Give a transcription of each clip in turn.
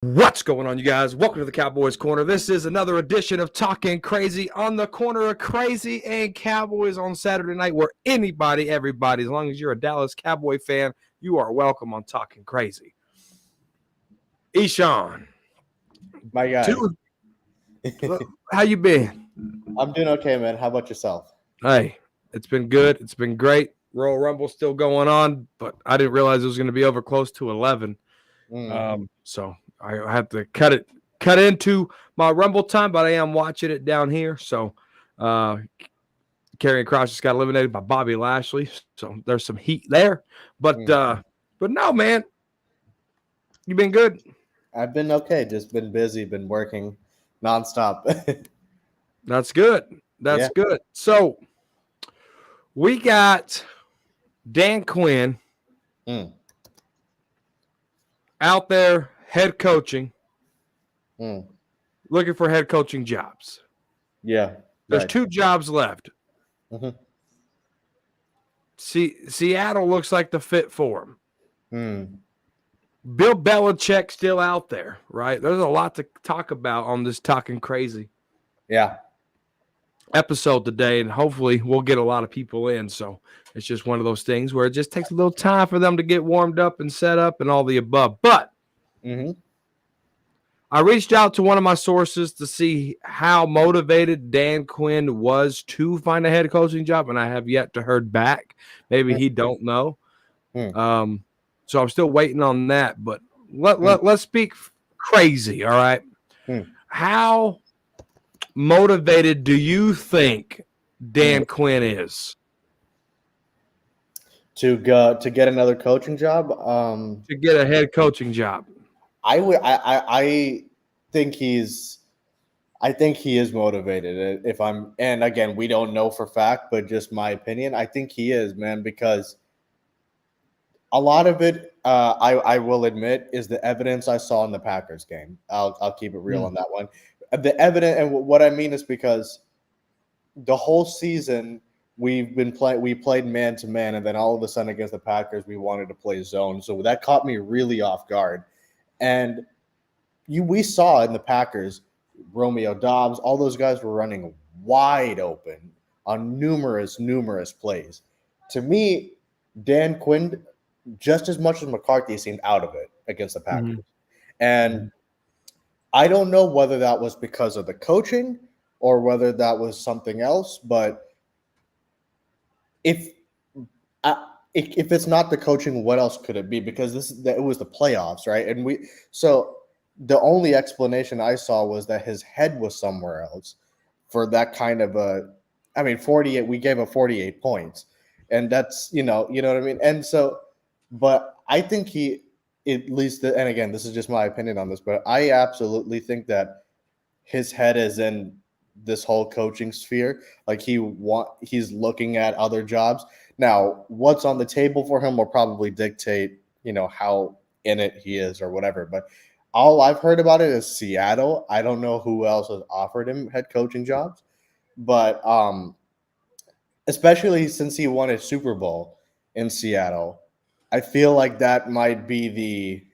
What's going on, you guys? Welcome to the Cowboys Corner. This is another edition of Talking Crazy on the corner of Crazy and Cowboys on Saturday night, where anybody, everybody, as long as you're a Dallas Cowboy fan, you are welcome on Talking Crazy. Eshawn. My guy. How you been? I'm doing okay, man. How about yourself? Hey, it's been good. It's been great. Royal Rumble's still going on, but I didn't realize it was going to be over close to 11. So I have to cut into my Rumble time, but I am watching it down here. So Karrion Kross just got eliminated by Bobby Lashley, so there's some heat there. But no, man, you been good? I've been okay. Just been busy, been working nonstop. That's good. That's good. So we got Dan Quinn out there head coaching, looking for head coaching jobs. Yeah. There's two jobs left. Seattle looks like the fit for him. Bill Belichick still out there, right? There's a lot to talk about on this Talking Crazy episode today, and hopefully we'll get a lot of people in. So it's just one of those things where it just takes a little time for them to get warmed up and set up and all the above. But I reached out to one of my sources to see how motivated Dan Quinn was to find a head coaching job, and I have yet to heard back. Maybe he don't know. So I'm still waiting on that. But let's speak crazy, all right? How motivated do you think Dan Quinn is to get another coaching job? To get a head coaching job? I think he is motivated. And again, we don't know for fact, but just my opinion, I think he is, man, because a lot of it, I will admit, is the evidence I saw in the Packers game. I'll keep it real on that one. The evidence, and what I mean is because the whole season we played man to man, and then all of a sudden against the Packers we wanted to play zone. So that caught me really off guard. And we saw in the Packers, Romeo Doubs, all those guys were running wide open on numerous plays. To me, Dan Quinn, just as much as McCarthy, seemed out of it against the Packers. And I don't know whether that was because of the coaching or whether that was something else, but if it's not the coaching, what else could it be? Because it was the playoffs, right? And so the only explanation I saw was that his head was somewhere else for that kind of 48. We gave him 48 points, and that's you know what I mean. And so, but I think he, at least, and again, this is just my opinion on this, but I absolutely think that his head is in this whole coaching sphere. Like he's looking at other jobs. Now, what's on the table for him will probably dictate, how in it he is or whatever. But all I've heard about it is Seattle. I don't know who else has offered him head coaching jobs, but especially since he won a Super Bowl in Seattle, I feel like that might be the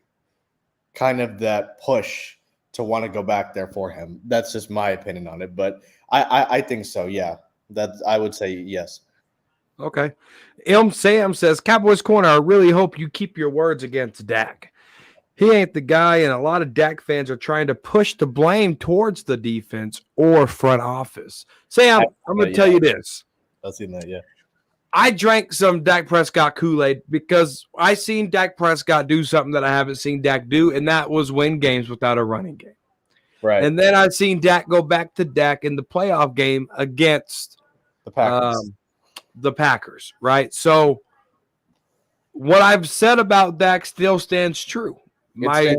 kind of that push to want to go back there for him. That's just my opinion on it, but I think so. Yeah, I would say yes. Okay. Sam says, Cowboys Corner, I really hope you keep your words against Dak. He ain't the guy, and a lot of Dak fans are trying to push the blame towards the defense or front office. Sam, I'm going to tell you this. I've seen that, yeah. I drank some Dak Prescott Kool-Aid because I seen Dak Prescott do something that I haven't seen Dak do, and that was win games without a running game. Right. And then I've seen Dak go back to Dak in the playoff game against the Packers, right? So what I've said about Dak still stands true. My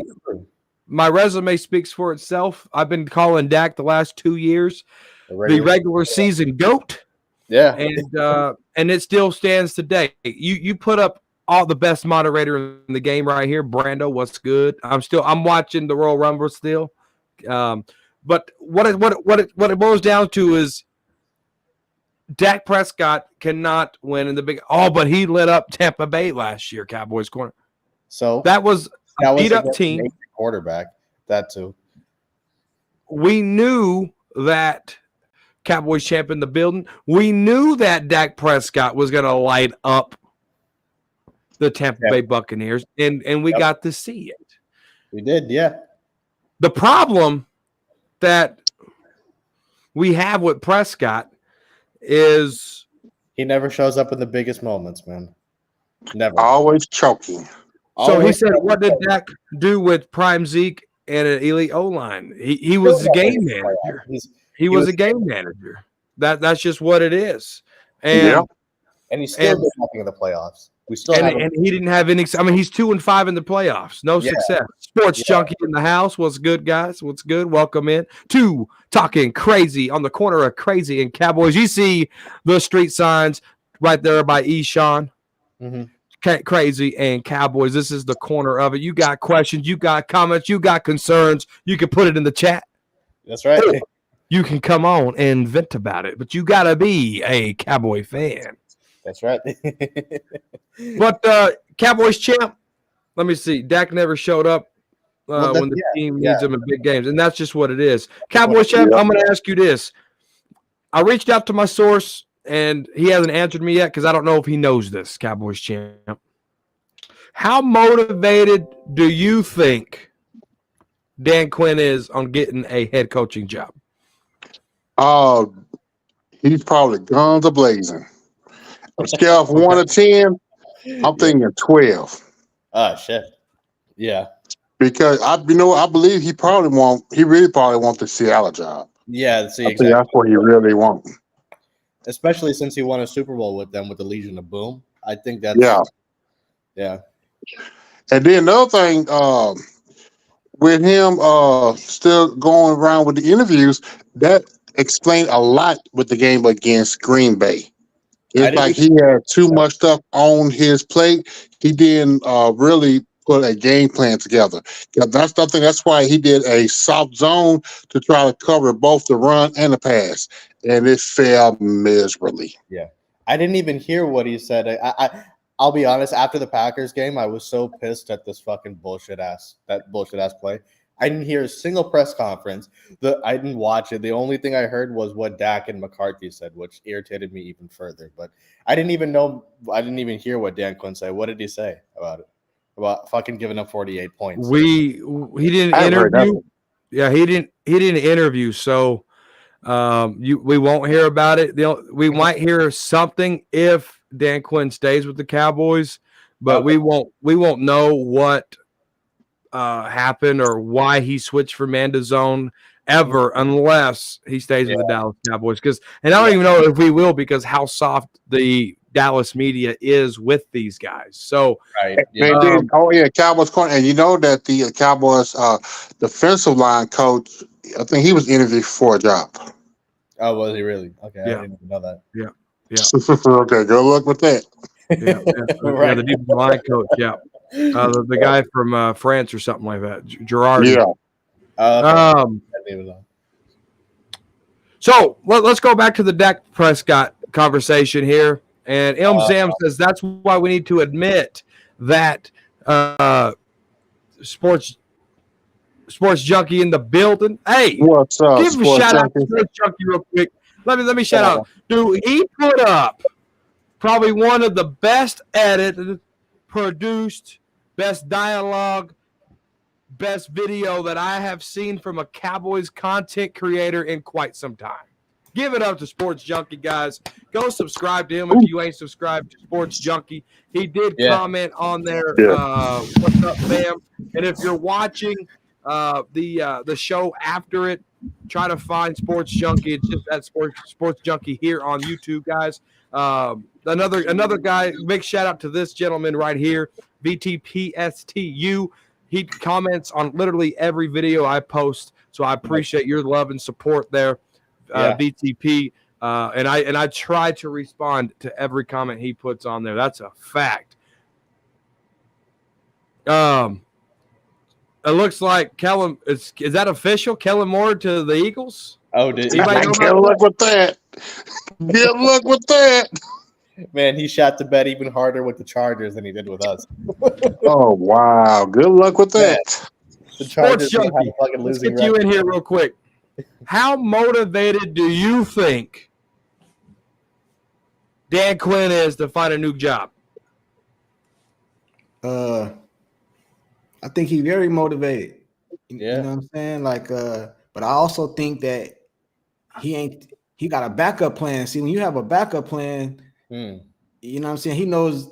resume speaks for itself. I've been calling Dak the last 2 years the regular season GOAT. Yeah. And it still stands today. You put up all the best moderator in the game right here. Brando, what's good? I'm watching the Royal Rumble still. But what it boils down to is Dak Prescott cannot win in the big. Oh, but he lit up Tampa Bay last year, Cowboys Corner. So that was a beat up team. Quarterback. That too. We knew that Cowboys champ in the building. We knew that Dak Prescott was going to light up the Tampa Bay Buccaneers, and we got to see it. We did, yeah. The problem that we have with Prescott is he never shows up in the biggest moments, man. Never. Always choking. So he said, what did Dak do with prime Zeke and an elite O-line? He was a game manager. He was a game manager. That's just what it is. And he still did nothing in the playoffs. We still and he didn't have any. I mean, he's 2-5 in the playoffs. No success. Sports Junkie in the house. What's good, guys? What's good? Welcome in to Talking Crazy on the corner of Crazy and Cowboys. You see the street signs right there by Eshawn. Crazy and Cowboys. This is the corner of it. You got questions, you got comments, you got concerns. You can put it in the chat. That's right. Or you can come on and vent about it, but you got to be a Cowboy fan. That's right. But Cowboys champ, let me see. Dak never showed up when the team needs him in big games, and that's just what it is. Cowboys champ, I'm going to ask you this. I reached out to my source, and he hasn't answered me yet because I don't know if he knows this, Cowboys champ. How motivated do you think Dan Quinn is on getting a head coaching job? He's probably guns a blazing. On a scale of 1 to 10, I'm thinking 12. Oh shit. Yeah. Because I believe he really probably wants the Seattle job. Yeah, see, I think that's what he really wants. Especially since he won a Super Bowl with them with the Legion of Boom. I think that's yeah. And then another thing, with him still going around with the interviews, that explained a lot with the game against Green Bay. It's like he had too much stuff on his plate. He didn't really put a game plan together. That's why he did a soft zone to try to cover both the run and the pass, and it fell miserably. Yeah, I didn't even hear what he said. I'll be honest. After the Packers game, I was so pissed at this fucking bullshit ass play. I didn't hear a single press conference. I didn't watch it. The only thing I heard was what Dak and McCarthy said, which irritated me even further. But I didn't even hear what Dan Quinn said. What did he say about it? About fucking giving up 48 points. He didn't interview. Yeah, he didn't interview. So we won't hear about it. We might hear something if Dan Quinn stays with the Cowboys, but we won't know what happened or why he switched from man to zone ever unless he stays with the Dallas Cowboys. And I don't even know if we will because how soft the Dallas media is with these guys. So Cowboys corner, and you know that the Cowboys defensive line coach, I think he was interviewed for a job. Oh, was he really? Okay, I didn't even know that. Yeah. Okay, good luck with that. Yeah, the defensive line coach. Yeah. The guy from France or something like that, Gerard. Yeah. So let's go back to the Dak Prescott conversation here. And Zam says that's why we need to admit that sports junkie in the building. Hey, what's up? Give him a shout out to Sports Junkie real quick. Let me shout out. Dude, he put up probably one of the best edited, produced, best dialogue, best video that I have seen from a Cowboys content creator in quite some time. Give it up to Sports Junkie, guys. Go subscribe to him if you ain't subscribed to Sports Junkie. He did comment on there. What's up, fam? And if you're watching the show after it, try to find Sports Junkie. It's just at Sports Junkie here on YouTube, guys. Another guy, big shout out to this gentleman right here, VTPSTU. He comments on literally every video I post, so I appreciate your love and support there, VTP. And I try to respond to every comment he puts on there. That's a fact. It looks like Kellen is that official? Kellen Moore to the Eagles? Oh, did good luck with that. Good luck with that. Man, he shot the bet even harder with the Chargers than he did with us. Oh wow! Good luck with that. The Sports Chargers don't have Junkie, a fucking let's losing get you record. in here real quick. How motivated do you think Dan Quinn is to find a new job? I think he's very motivated. Yeah. You know what I'm saying? Like, but I also think that he got a backup plan. See, when you have a backup plan, you know what I'm saying? He knows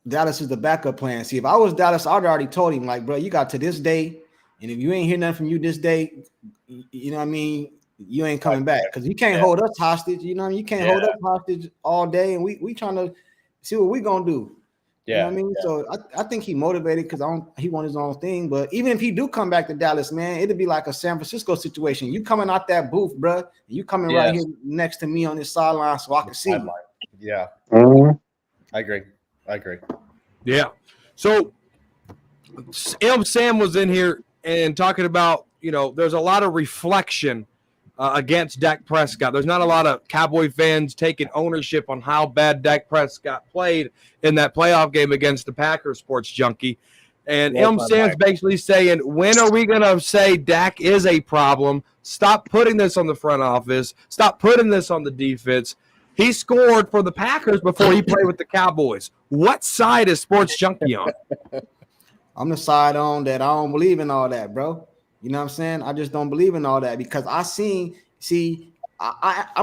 Dallas is the backup plan. See, if I was Dallas, I'd already told him, like, bro, you got to this day, and if you ain't hear nothing from you this day, you know what I mean? You ain't coming back because you can't hold us hostage. You know what I mean? You can't hold us hostage all day, and we trying to see what we gonna do. You know what I mean? So I think he motivated because he won his own thing. But even if he do come back to Dallas, man, it'd be like a San Francisco situation. You coming out that booth, bro, and you coming right here next to me on this sideline so I can see you. Yeah. Mhm. I agree. Yeah. So Sam was in here and talking about, there's a lot of reflection against Dak Prescott. There's not a lot of Cowboy fans taking ownership on how bad Dak Prescott played in that playoff game against the Packers, Sports Junkie. And Sam's basically saying, when are we going to say Dak is a problem? Stop putting this on the front office. Stop putting this on the defense. He scored for the Packers before he played with the Cowboys. What side is Sports Junkie on? I'm the side on that I don't believe in all that, bro. You know what I'm saying? I just don't believe in all that because I'm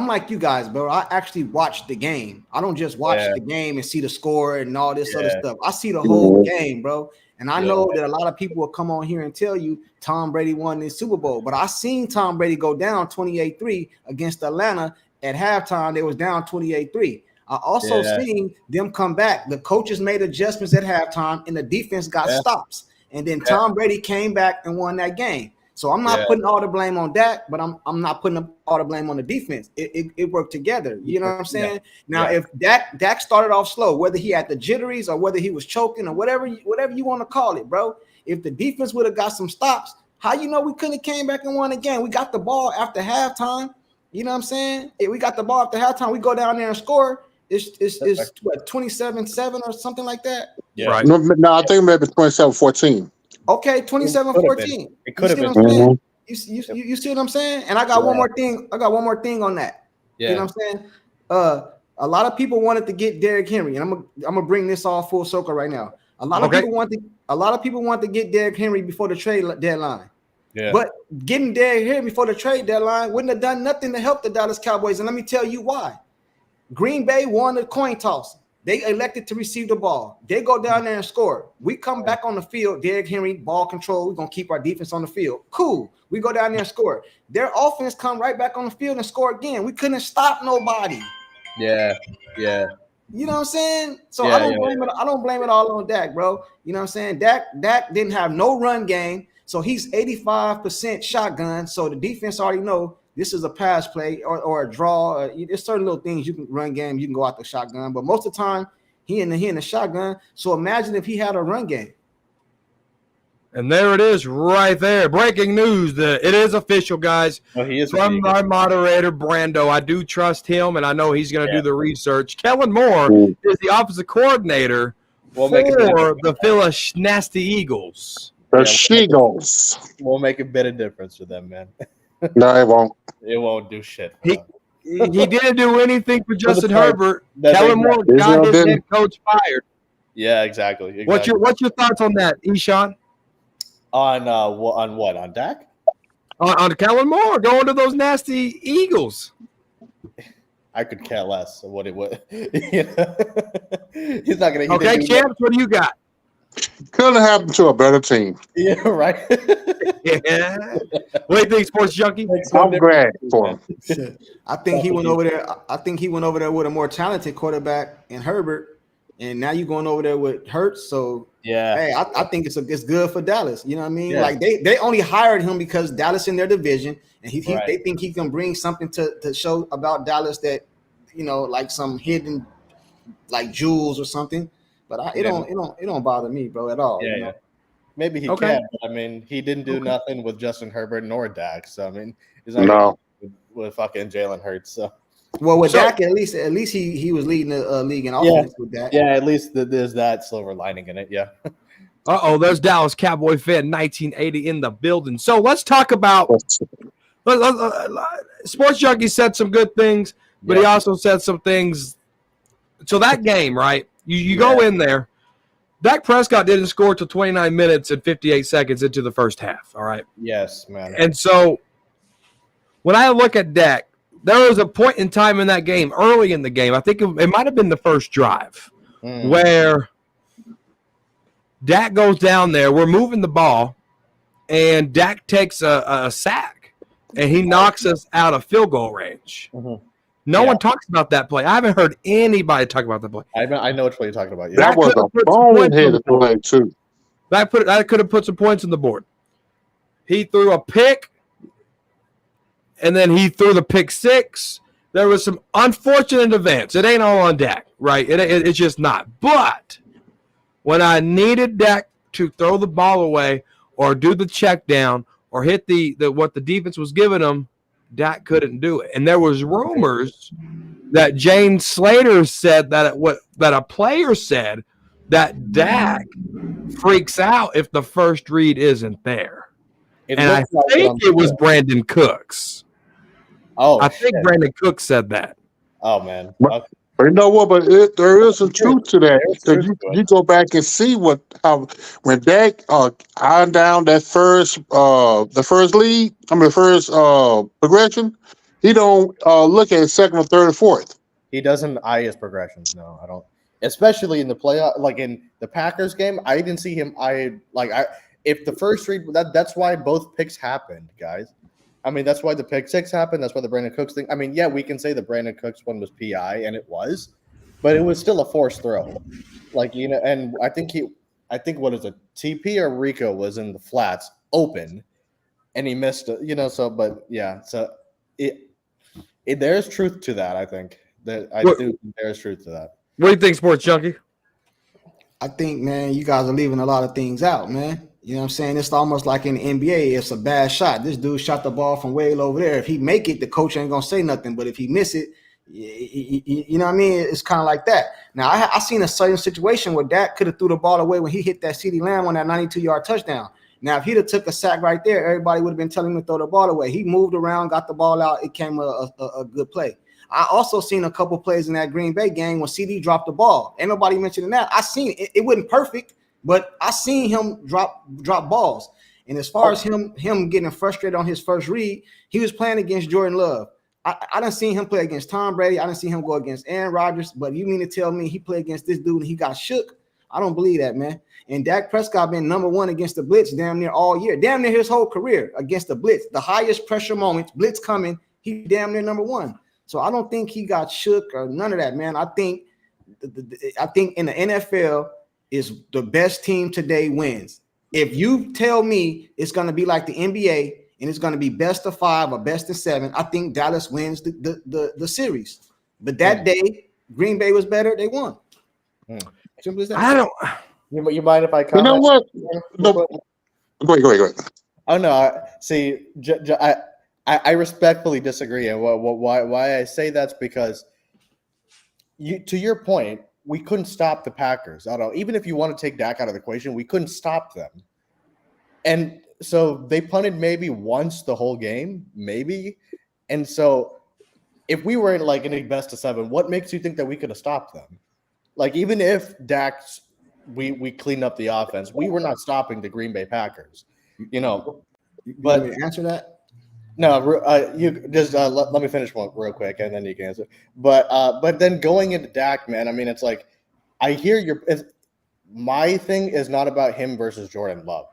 like you guys, bro. I actually watch the game. I don't just watch the game and see the score and all this other stuff. I see the whole game, bro. And I know that a lot of people will come on here and tell you Tom Brady won this Super Bowl. But I seen Tom Brady go down 28-3 against Atlanta at halftime. They was down 28-3. I also seen them come back. The coaches made adjustments at halftime, and the defense got stops. And then Tom Brady came back and won that game. So I'm not putting all the blame on Dak, but I'm not putting all the blame on the defense. It worked together. You know what I'm saying? Now, if Dak started off slow, whether he had the jitteries or whether he was choking or whatever you want to call it, bro. If the defense would have got some stops, how you know we couldn't have came back and won again? We got the ball after halftime. You know what I'm saying? If we got the ball after halftime, we go down there and score. It's what, 27-7 or something like that? Yeah. Right. No, I think maybe 27-14. Okay, 27-14. It could have been. You see what I'm saying? And I got one more thing. I got one more thing on that. Yeah. You know what I'm saying? A lot of people wanted to get Derrick Henry, and I'm gonna bring this all full circle right now. A lot of people want to get Derrick Henry before the trade deadline. Yeah. But getting Derrick Henry before the trade deadline wouldn't have done nothing to help the Dallas Cowboys. And let me tell you why. Green Bay won the coin toss. They elected to receive the ball. They go down there and score. We come back on the field. Derrick Henry, ball control. We're going to keep our defense on the field. Cool. We go down there and score. Their offense come right back on the field and score again. We couldn't stop nobody. Yeah. You know what I'm saying? So I don't blame it. I don't blame it all on Dak, bro. You know what I'm saying? Dak didn't have no run game. So he's 85% shotgun. So the defense already know this is a pass play or a draw. There's certain little things you can run game. You can go out the shotgun, but most of the time he in the shotgun. So imagine if he had a run game. And there it is, right there. Breaking news. It is official, guys. Oh, he is from our moderator Brando. I do trust him, and I know he's going to do the research. Kellen Moore is the offensive coordinator for the Philadelphia Nasty Eagles. The She-Goals. Won't make a bit of difference for them, man. No, it won't. It won't do shit. He didn't do anything for Justin Herbert. Kellen Moore got his head coach fired. Yeah, exactly. What's your thoughts on that, Eshawn? On what? On Dak? On Kellen Moore going to those nasty Eagles. I could care less what it would. He's not gonna. Okay, champs. What do you got? Could have happened to a better team. Yeah, right. Yeah. What do you think, Sports Junkie? I'm glad for him. I think he went over there. I think he went over there with a more talented quarterback in Herbert, and now you're going over there with Hurts. So yeah, hey, I think it's good for Dallas. You know what I mean? Yeah. Like they only hired him because Dallas in their division, and they think he can bring something to show about Dallas that like some hidden like jewels or something. But it don't bother me, bro, at all. Yeah. Maybe he can. But I mean, he didn't do nothing with Justin Herbert nor Dak. So I mean, he's not with fucking Jalen Hurts. So with Dak, at least he was leading the league in offense with that. Yeah, at least there's that silver lining in it. Yeah. There's Dallas Cowboy fan 1980 in the building. So let's talk about Sports Junkie said some good things, but he also said some things. So that game, right? You go in there. Dak Prescott didn't score till 29 minutes and 58 seconds into the first half. All right. Yes, man. And so when I look at Dak, there was a point in time in that game, early in the game, I think it might have been the first drive, where Dak goes down there. We're moving the ball, and Dak takes a sack, and he knocks us out of field goal range. No one talks about that play. I haven't heard anybody talk about that play. I know which play you're talking about. That was a boneheaded play, too. That could have put some points on the board. He threw a pick, and then he threw the pick six. There was some unfortunate events. It ain't all on Dak, right? It's just not. But when I needed Dak to throw the ball away or do the check down or hit the what the defense was giving him, Dak couldn't do it. And there was rumors that James Slater said that a player said that Dak freaks out if the first read isn't there. And I think it was Brandon Cooks. I think Brandon Cooks said that. Oh, man. But you know what? But there is some truth to that. Because you go back and see when Dak ironed down that first progression, he don't look at second or third or fourth. He doesn't eye his progressions. No, I don't. Especially in the playoff, like in the Packers game, I didn't see him. If the first read, that's why both picks happened, guys. I mean, that's why the pick six happened. That's why the Brandon Cooks thing. I mean, yeah, we can say the Brandon Cooks one was PI, and it was, but it was still a forced throw. And I think what is it, TP or Rico was in the flats open, and he missed it. There's truth to that. I think there's truth to that. What do you think, Sports Junkie? I think, man, you guys are leaving a lot of things out, man. You know what I'm saying? It's almost like in the NBA, it's a bad shot. This dude shot the ball from way over there. If he make it, the coach ain't going to say nothing. But if he miss it, you know what I mean? It's kind of like that. Now, I seen a certain situation where Dak could have threw the ball away when he hit that CeeDee Lamb on that 92-yard touchdown. Now, if he'd have took a sack right there, everybody would have been telling him to throw the ball away. He moved around, got the ball out. It came a good play. I also seen a couple plays in that Green Bay game when CD dropped the ball. Ain't nobody mentioning that. I seen it. It wasn't perfect, but I seen him drop balls. And as far as him getting frustrated on his first read, he was playing against Jordan Love. I didn't see him play against Tom Brady. I didn't see him go against Aaron Rodgers. But you mean to tell me he played against this dude and he got shook? I don't believe that, man. And Dak Prescott been number one against the blitz damn near all year. Damn near his whole career against the blitz. The highest pressure moments, blitz coming, he damn near number one. So I don't think he got shook or none of that, man. I think in the NFL is the best team today wins. If you tell me it's going to be like the NBA and it's going to be best of 5 or best of 7, I think Dallas wins the series. But that day, Green Bay was better. They won. Simple as that. I don't. You mind if I comment? You know what? No, go ahead. Oh no! See, I respectfully disagree, and why I say that's because to your point, we couldn't stop the Packers. I don't know. Even if you want to take Dak out of the equation, we couldn't stop them, and so they punted maybe once the whole game, maybe, and so if we were in a best of 7, what makes you think that we could have stopped them? Like even if Dak's we cleaned up the offense, we were not stopping the Green Bay Packers, But you answer that. No, you just let me finish one real quick, and then you can answer. But then going into Dak, man, I mean, it's like I hear my thing is not about him versus Jordan Love.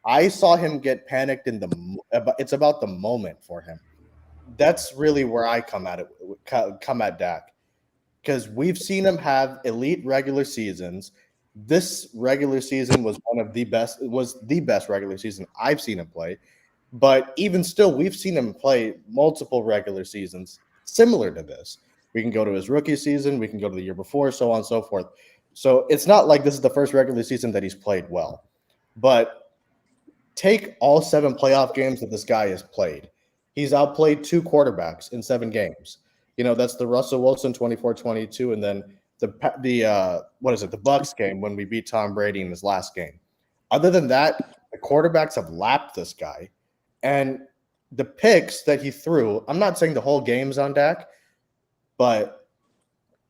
I saw him get panicked it's about the moment for him. That's really where I come at Dak, because we've seen him have elite regular seasons. This regular season was the best regular season I've seen him play. But even still, we've seen him play multiple regular seasons similar to this. We can go to his rookie season. We can go to the year before, so on and so forth. So it's not like this is the first regular season that he's played well. But take all 7 playoff games that this guy has played. He's outplayed 2 quarterbacks in 7 games. That's the Russell Wilson 24-22, and then the Bucs game when we beat Tom Brady in his last game. Other than that, the quarterbacks have lapped this guy. And the picks that he threw, I'm not saying the whole game's on Dak, but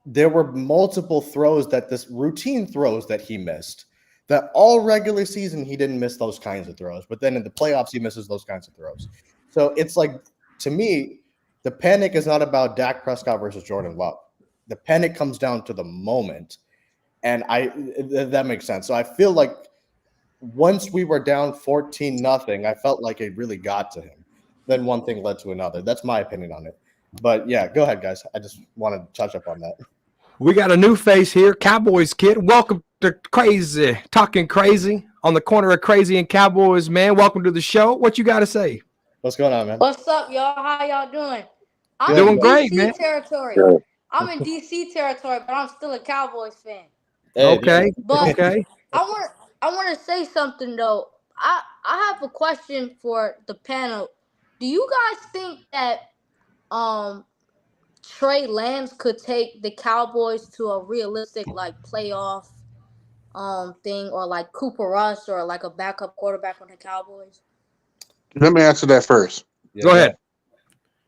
there were multiple throws routine throws that he missed. That all regular season, he didn't miss those kinds of throws. But then in the playoffs, he misses those kinds of throws. So it's like, to me, the panic is not about Dak Prescott versus Jordan Love. The panic comes down to the moment. And that makes sense. So I feel like once we were down 14-0, I felt like it really got to him. Then one thing led to another. That's my opinion on it. But yeah, go ahead, guys. I just wanted to touch up on that. We got a new face here, Cowboys kid. Welcome to Crazy, Talking Crazy on the corner of Crazy and Cowboys, man. Welcome to the show. What you got to say? What's going on, man? What's up, y'all? How y'all doing? I'm Doing in great, DC man. territory. Yeah. I'm in DC territory, but I'm still a Cowboys fan. Hey, Okay. But Okay. I want to say something though. I have a question for the panel. Do you guys think that Trey Lance could take the Cowboys to a realistic like playoff thing, or like Cooper Rush, or like a backup quarterback on the Cowboys? Let me answer that first. Yeah, Go ahead.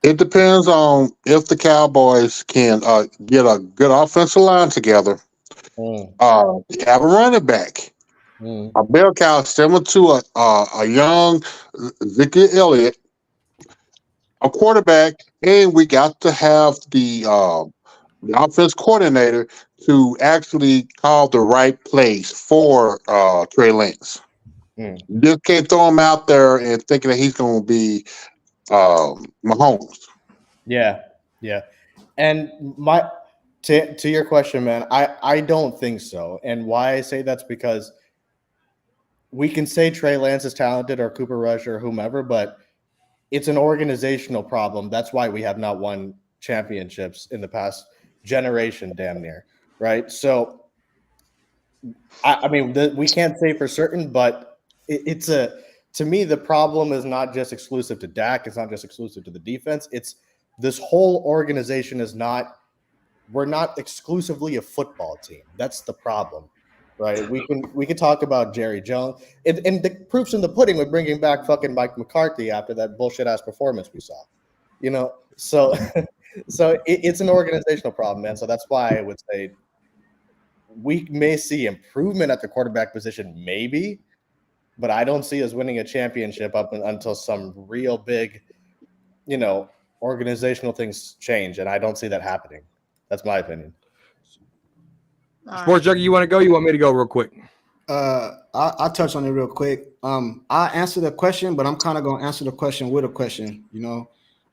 It depends on if the Cowboys can get a good offensive line together. Have a running back, a bell cow similar to a young Ezekiel Elliott, a quarterback, and we got to have the offense coordinator to actually call the right plays for Trey Lance. You just can't throw him out there and thinking that he's going to be Mahomes. Yeah. And to your question, man, I don't think so. And why I say that's because we can say Trey Lance is talented or Cooper Rush or whomever, but it's an organizational problem. That's why we have not won championships in the past generation, damn near, right? So, I mean, we can't say for certain, but to me, the problem is not just exclusive to Dak. It's not just exclusive to the defense. It's this whole organization we're not exclusively a football team. That's the problem, right? We can talk about Jerry Jones, and the proof's in the pudding with bringing back fucking Mike McCarthy after that bullshit ass performance we saw, So, it's an organizational problem, man. So that's why I would say we may see improvement at the quarterback position, maybe, but I don't see us winning a championship until some real big, organizational things change, and I don't see that happening. That's my opinion. Sports Junkie, you want to go? You want me to go real quick? I'll touch on it real quick. I answer the question, but I'm kind of going to answer the question with a question.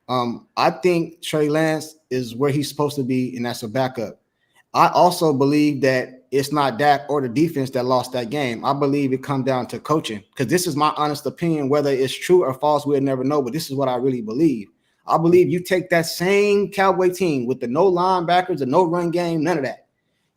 I think Trey Lance is where he's supposed to be, and that's a backup. I also believe that it's not Dak or the defense that lost that game. I believe it comes down to coaching, because this is my honest opinion. Whether it's true or false, we'll never know, but this is what I really believe. I believe you take that same Cowboy team with the no linebackers and no run game, none of that.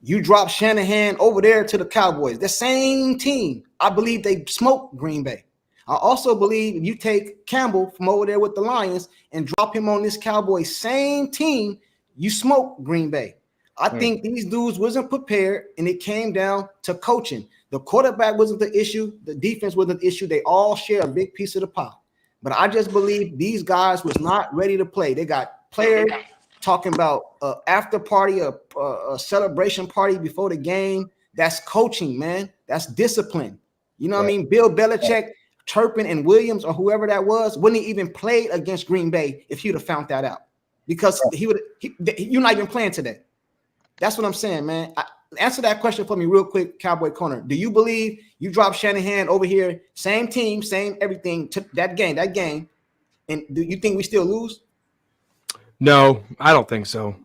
You drop Shanahan over there to the Cowboys, the same team. I believe they smoke Green Bay. I also believe if you take Campbell from over there with the Lions and drop him on this Cowboys same team, you smoke Green Bay. I think these dudes wasn't prepared, and it came down to coaching. The quarterback wasn't the issue. The defense wasn't the issue. They all share a big piece of the pie. But I just believe these guys was not ready to play. They got players talking about after party, a celebration party before the game. That's coaching, man. That's discipline. You know what I mean? Bill Belichick, Turpin, and Williams, or whoever that was, wouldn't he even played against Green Bay if he'd have found that out, because you're not even playing today. That's what I'm saying, man. Answer that question for me real quick, Cowboy Corner. Do you believe you drop Shanahan over here, same team, same everything, to that game, and do you think we still lose? No, I don't think so.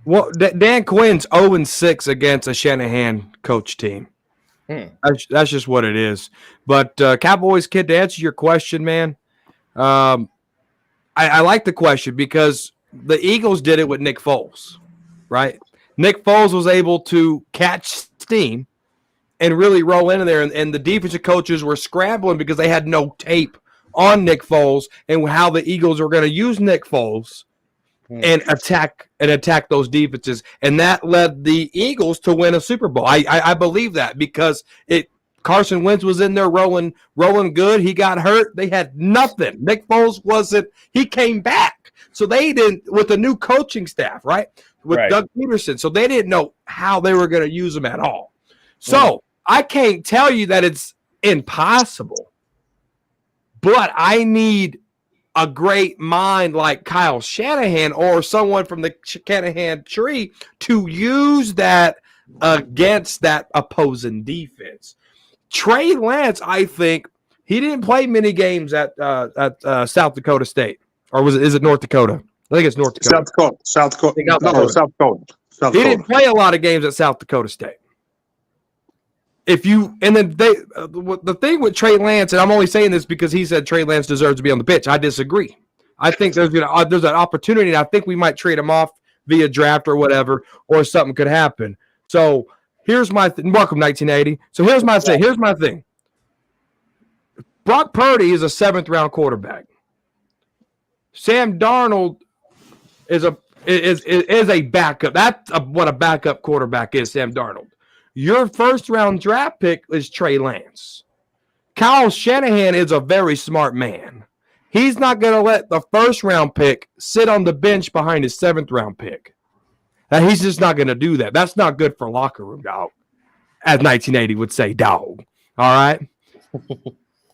Well, Dan Quinn's 0-6 against a Shanahan coach team. That's just what it is. But Cowboys kid, to answer your question, man, I like the question because the Eagles did it with Nick Foles, right? Nick Foles was able to catch steam and really roll into there, and the defensive coaches were scrambling because they had no tape on Nick Foles and how the Eagles were going to use Nick Foles and attack those defenses, and that led the Eagles to win a Super Bowl. I believe that because it Carson Wentz was in there rolling good. He got hurt. They had nothing. Nick Foles wasn't. He came back. So they didn't, with the new coaching staff, right? With Doug Peterson. So they didn't know how they were going to use him at all. So I can't tell you that it's impossible, but I need a great mind like Kyle Shanahan or someone from the Shanahan tree to use that against that opposing defense. Trey Lance, I think he didn't play many games at South Dakota State, or is it North Dakota? I think it's North Dakota. South Dakota. He didn't play a lot of games at South Dakota State. The thing with Trey Lance, and I'm only saying this because he said Trey Lance deserves to be on the pitch. I disagree. I think there's an opportunity, and I think we might trade him off via draft or whatever, or something could happen. So here's my welcome 1980. So here's my thing. Here's my thing. Brock Purdy is a 7th round quarterback. Sam Darnold is a backup. That's what a backup quarterback is. Sam Darnold. Your 1st round draft pick is Trey Lance. Kyle Shanahan is a very smart man. He's not going to let the 1st round pick sit on the bench behind his 7th round pick. Now, he's just not going to do that. That's not good for locker room, dog. As 1980 would say, dog. All right?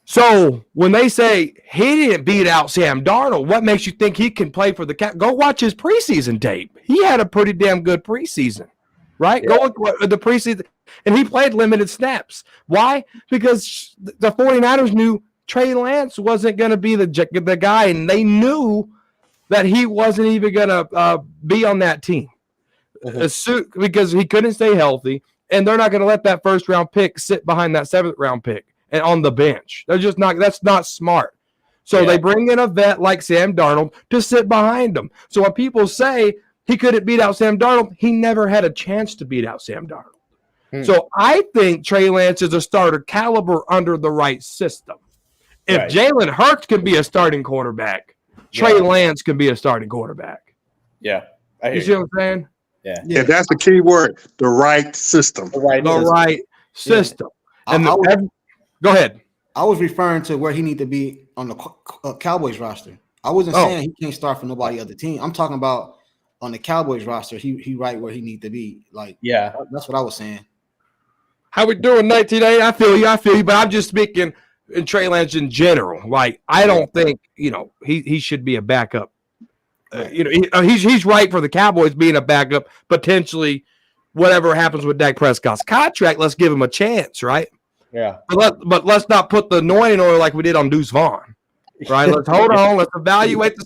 So when they say he didn't beat out Sam Darnold, what makes you think he can play for the Cowboys? Go watch his preseason tape. He had a pretty damn good preseason. Right? Yeah. Go look at the preseason. And he played limited snaps. Why? Because the 49ers knew Trey Lance wasn't going to be the guy, and they knew that he wasn't even going to be on that team because he couldn't stay healthy, and they're not going to let that 1st round pick sit behind that 7th round pick and on the bench. They're just not. That's not smart. So they bring in a vet like Sam Darnold to sit behind them. So when people say he couldn't beat out Sam Darnold, he never had a chance to beat out Sam Darnold. So I think Trey Lance is a starter caliber under the right system. If Jalen Hurts can be a starting quarterback, Trey Lance can be a starting quarterback. Yeah. You see what I'm saying? Yeah, that's the key word. The right system. The right system. And go ahead. I was referring to where he need to be on the Cowboys roster. I wasn't saying he can't start for nobody other team. I'm talking about on the Cowboys roster, he right where he need to be. Like, that's what I was saying. How we doing, 1980? I feel you, but I'm just speaking in Trey Lance in general. Like, I don't think, he should be a backup. He's right for the Cowboys being a backup, potentially whatever happens with Dak Prescott's contract, let's give him a chance, right? Yeah. But let's not put the anointing oil like we did on Deuce Vaughn. Right? Let's hold on. Let's evaluate the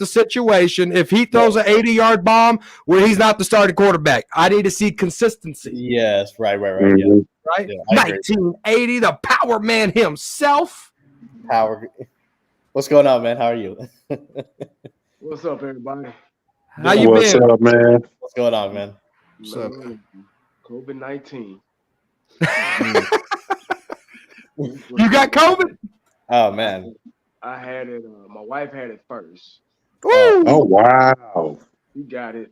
situation. If he throws an 80-yard bomb where he's not the starting quarterback, I need to see consistency. Yes, right. Right? Yeah, 1980, the power man himself. What's going on, man? How are you? What's up, everybody? How you been? What's up, man? What's going on, man? What's up? COVID-19. You got COVID? Oh, man. I had it. My wife had it first. Oh, wow. She got it.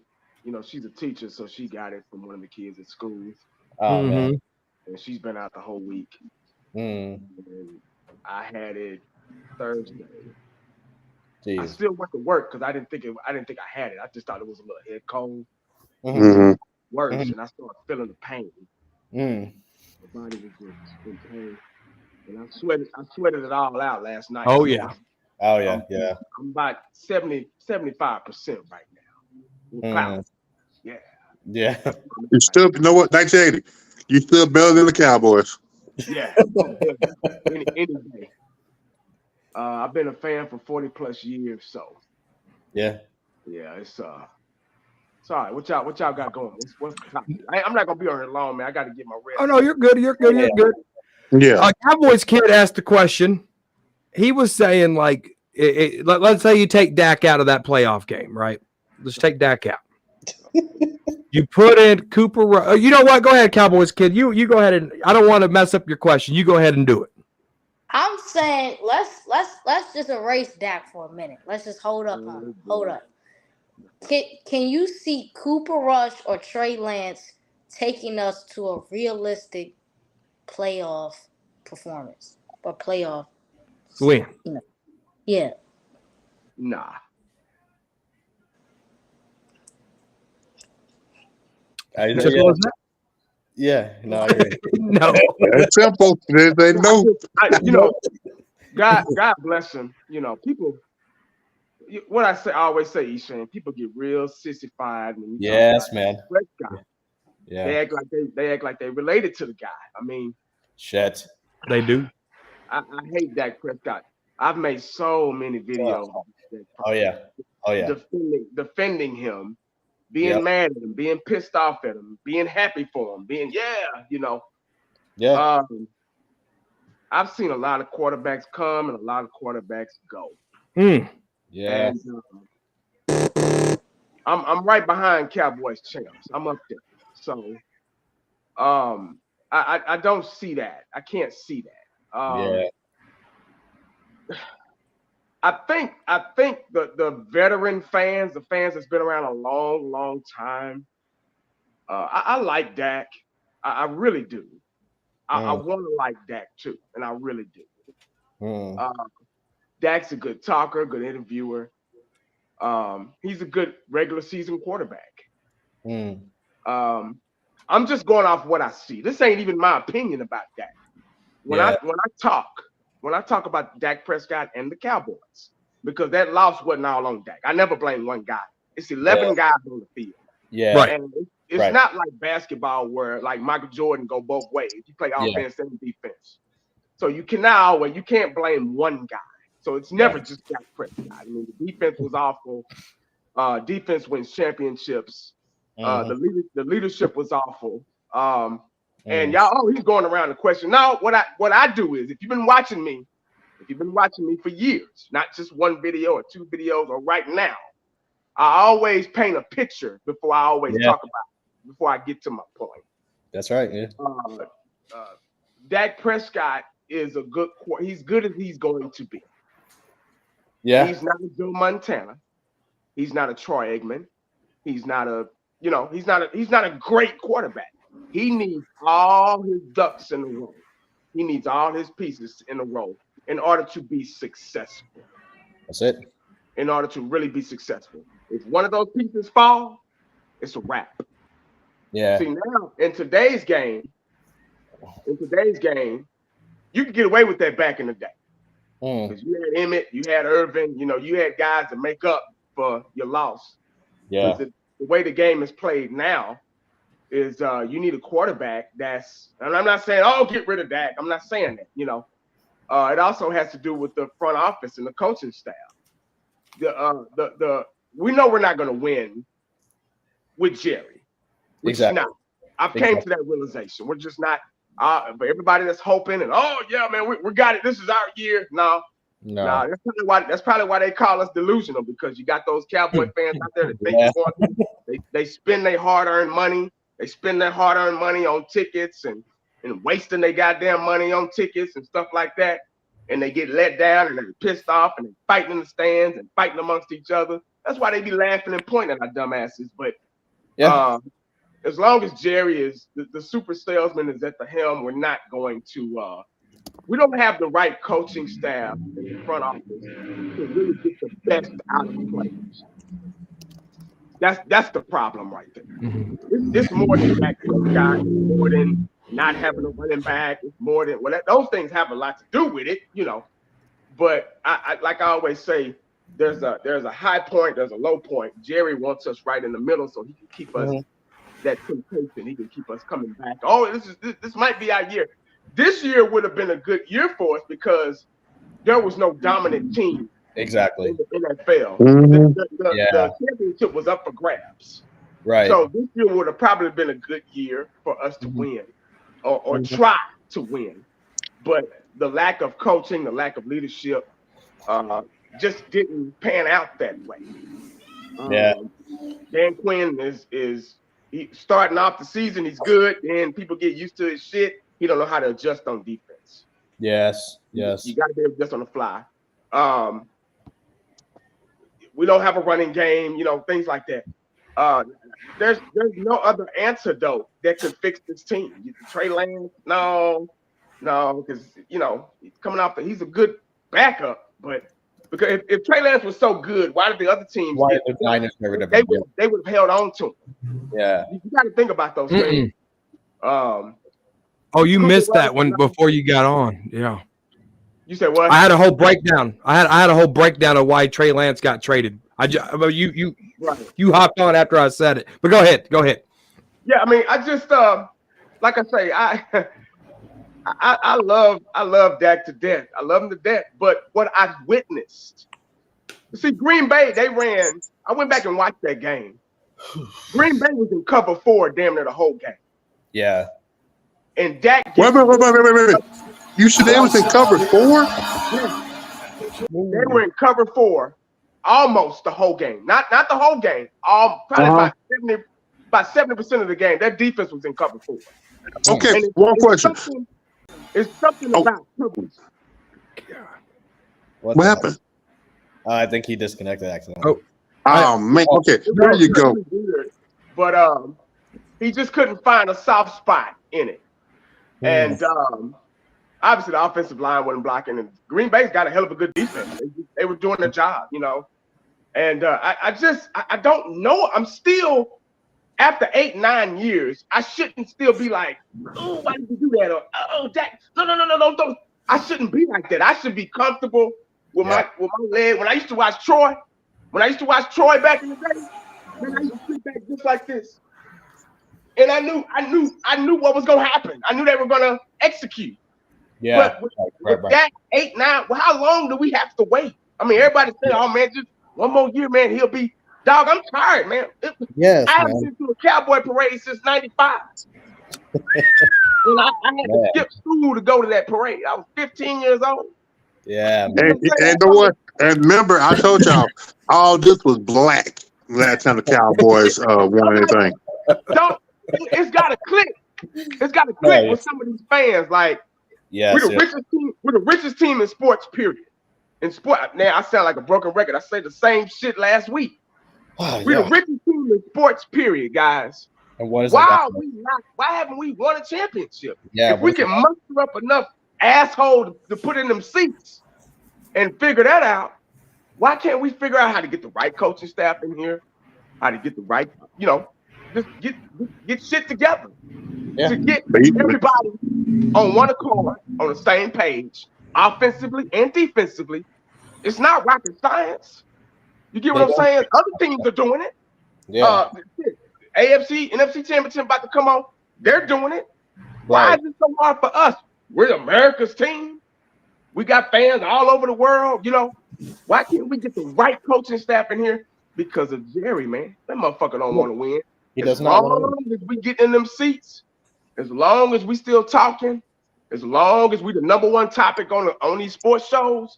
She's a teacher, so she got it from one of the kids at school. Oh, man. And she's been out the whole week. And I had it Thursday. Jeez. I still went to work because I didn't think I had it. I just thought it was a little head cold. Worse, and I started feeling the pain. My body was just in pain. And I sweated it all out last night. Oh yeah. I'm about 75% right now. Yeah. You still, you know what, 1980, you still better than the Cowboys. Yeah. any day. I've been a fan for 40 plus years, so. Yeah, it's all right. What y'all got going? I'm not gonna be on here long, man. I got to get my rest. Oh no, you're good. You're good. Yeah. Cowboys kid asked the question. He was saying, like, let's say you take Dak out of that playoff game, right? Let's take Dak out. You put in Cooper. You know what? Go ahead, Cowboys kid. You go ahead and I don't want to mess up your question. You go ahead and do it. I'm saying let's just erase Dak for a minute. Let's just hold up. Hold up. Can you see Cooper Rush or Trey Lance taking us to a realistic playoff performance or playoff win. Yeah. Nah. Yeah, no, I agree. No. That's simple. They know. God bless him. People. What I always say, Eshan, people get real sissified when you talk about man. Prescott. Yeah. They act like they related to the guy. I mean, shit. They do. I hate Dak Prescott. I've made so many videos. Oh yeah. Defending him, being mad at him, being pissed off at him, being happy for him, Yeah. I've seen a lot of quarterbacks come and a lot of quarterbacks go. Yeah. And I'm right behind Cowboys champs. I'm up there. So I don't see that. I can't see that. I think the veteran fans, the fans that's been around a long, long time, I like Dak. I really do. I want to like Dak too, and I really do. Dak's a good talker, good interviewer. He's a good regular season quarterback. I'm just going off what I see. This ain't even my opinion about Dak. When I talk about Dak Prescott and the Cowboys, because that loss wasn't all on Dak. I never blame one guy. It's 11 guys on the field. Yeah. Right. And it's not like basketball where like Michael Jordan go both ways. You play offense and defense. So you can't blame one guy. So it's never just Dak Prescott. I mean, the defense was awful. Defense wins championships. The leadership was awful. And y'all, he's going around the question. Now, what I do is, if you've been watching me for years, not just one video or two videos or right now, I always paint a picture before I always talk about it, before I get to my point. That's right. Yeah. Dak Prescott is he's good as he's going to be. Yeah. He's not a Joe Montana. He's not a Troy Aikman. He's not a great quarterback. He needs all his ducks in a row. He needs all his pieces in a row in order to be successful. That's it. In order to really be successful. If one of those pieces fall, it's a wrap. Yeah. See, now in today's game, you can get away with that back in the day. Because you had Emmett, you had Irvin, you had guys to make up for your loss. Yeah. The way the game is played now is you need a quarterback and I'm not saying, get rid of Dak. I'm not saying that, It also has to do with the front office and the coaching staff. We know we're not going to win with Jerry. We're just not. I've came to that realization. We're just not. But everybody that's hoping and man, we got it. This is our year. No. That's probably why they call us delusional, because you got those Cowboy fans out there that think they spend their hard-earned money. They spend their hard-earned money on tickets and wasting their goddamn money on tickets and stuff like that. And they get let down and they're pissed off and they're fighting in the stands and fighting amongst each other. That's why they be laughing and pointing at our dumbasses. But as long as Jerry is the super salesman is at the helm, we're not going to. We don't have the right coaching staff in the front office to really get the best out of the players. That's the problem right there. It's more than that guy. It's more than not having a running back. It's more than those things have a lot to do with it, But I like I always say, there's a high point, there's a low point. Jerry wants us right in the middle so he can keep us that temptation. He can keep us coming back. This might be our year. This year would have been a good year for us because there was no dominant team. Exactly. In the NFL. The championship was up for grabs. Right. So this year would have probably been a good year for us to win or try to win. But the lack of coaching, the lack of leadership just didn't pan out that way. Dan Quinn is starting off the season, he's good. Then people get used to his shit. He don't know how to adjust on defense. Yes. You got to be able to adjust on the fly. We don't have a running game, things like that. There's no other antidote that could fix this team. Trey Lance, no, because he's coming off he's a good backup, but because if Trey Lance was so good, why did the other teams? They would have held on to him. Yeah, you got to think about those things. Oh, you missed that one before you got on. Yeah. You said what? I had a whole breakdown. I had a whole breakdown of why Trey Lance got traded. You hopped on after I said it. But go ahead. Yeah, I mean, I just like I say, I love Dak to death. I love him to death. But what I've witnessed, see, Green Bay, they ran. I went back and watched that game. Green Bay was in cover 4 damn near the whole game. Yeah. And Dak. Wait. You said they was in cover 4? They were in cover 4 almost the whole game. Not the whole game. Probably about 70% of the game. Their defense was in cover 4. Okay, one question. It's something about coverage. What happened? I think he disconnected accidentally. Man. Okay, there you go. Weird, but he just couldn't find a soft spot in it. And obviously the offensive line wasn't blocking, and Green Bay's got a hell of a good defense. They were doing their job, And I don't know. I'm still, after 8-9 years, I shouldn't still be like, oh, why did you do that? Or, oh, Dak, no, don't. I shouldn't be like that. I should be comfortable with my leg. When I used to watch Troy back in the day, man, I used to sit back just like this. And I knew what was gonna happen. I knew they were gonna execute. Yeah. But with that 8-9, well, how long do we have to wait? I mean, everybody saying, "Oh man, just one more year, man, he'll be." Dog, I'm tired, man. Yes, I haven't been to a Cowboy parade since '95. And I had to skip school to go to that parade. I was 15 years old. Yeah. And remember, I told y'all, all this was black last time the Cowboys won anything. It's got to click. It's got to click with some of these fans. Like, we're the richest team in sports, period. In sport, now I sound like a broken record. I say the same shit last week. We're the richest team in sports, period, guys. And what is why haven't we won a championship? Yeah, if we can muster up enough asshole to put in them seats and figure that out, why can't we figure out how to get the right coaching staff in here? How to get the right, just get shit together. To get everybody on one accord, on the same page, offensively and defensively. It's not rocket science. You get what I'm saying? Other teams are doing it. Yeah. AFC, NFC championship about to come on. They're doing it. Why is it so hard for us? We're America's team. We got fans all over the world. Why can't we get the right coaching staff in here? Because of Jerry, man. That motherfucker don't want to win. He does not want to win. As long as we get in them seats, as long as we still talking, as long as we the number one topic on these sports shows,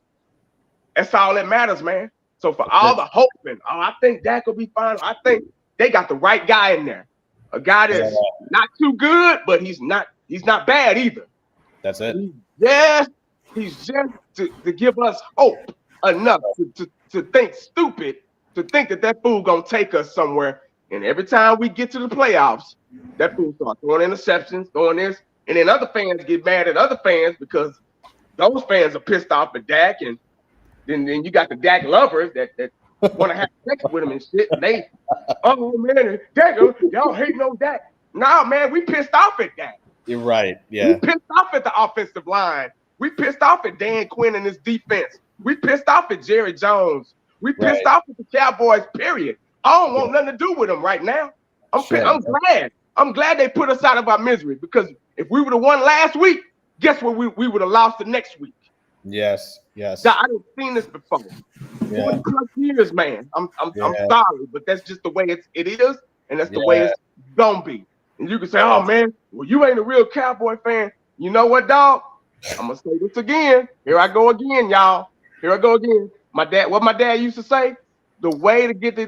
that's all that matters, man. So for all the hoping, I think Dak will be fine. I think they got the right guy in there. A guy that's not too good, but he's not bad either. That's it. He's just to give us hope enough to think stupid, to think that fool gonna take us somewhere. And every time we get to the playoffs, that fool starts throwing interceptions, throwing this, and then other fans get mad at other fans because those fans are pissed off at Dak, and then you got the Dak lovers that want to have sex with him and shit. And they, oh man, Dak, y'all hating on Dak. Nah, man, we pissed off at Dak. You're right. Yeah. We pissed off at the offensive line. We pissed off at Dan Quinn and his defense. We pissed off at Jerry Jones. We pissed off at the Cowboys, period. I don't want nothing to do with them right now. I'm glad. I'm glad they put us out of our misery, because if we would have won last week, guess what? We would have lost the next week. Yes. I didn't seen this before. 40+ years, man. I'm sorry, but that's just the way it is, and that's the way it's gonna be. And you can say, oh man, well, you ain't a real Cowboy fan. You know what, dog? I'm gonna say this again. Here I go again, y'all. Here I go again. My dad used to say, the way to get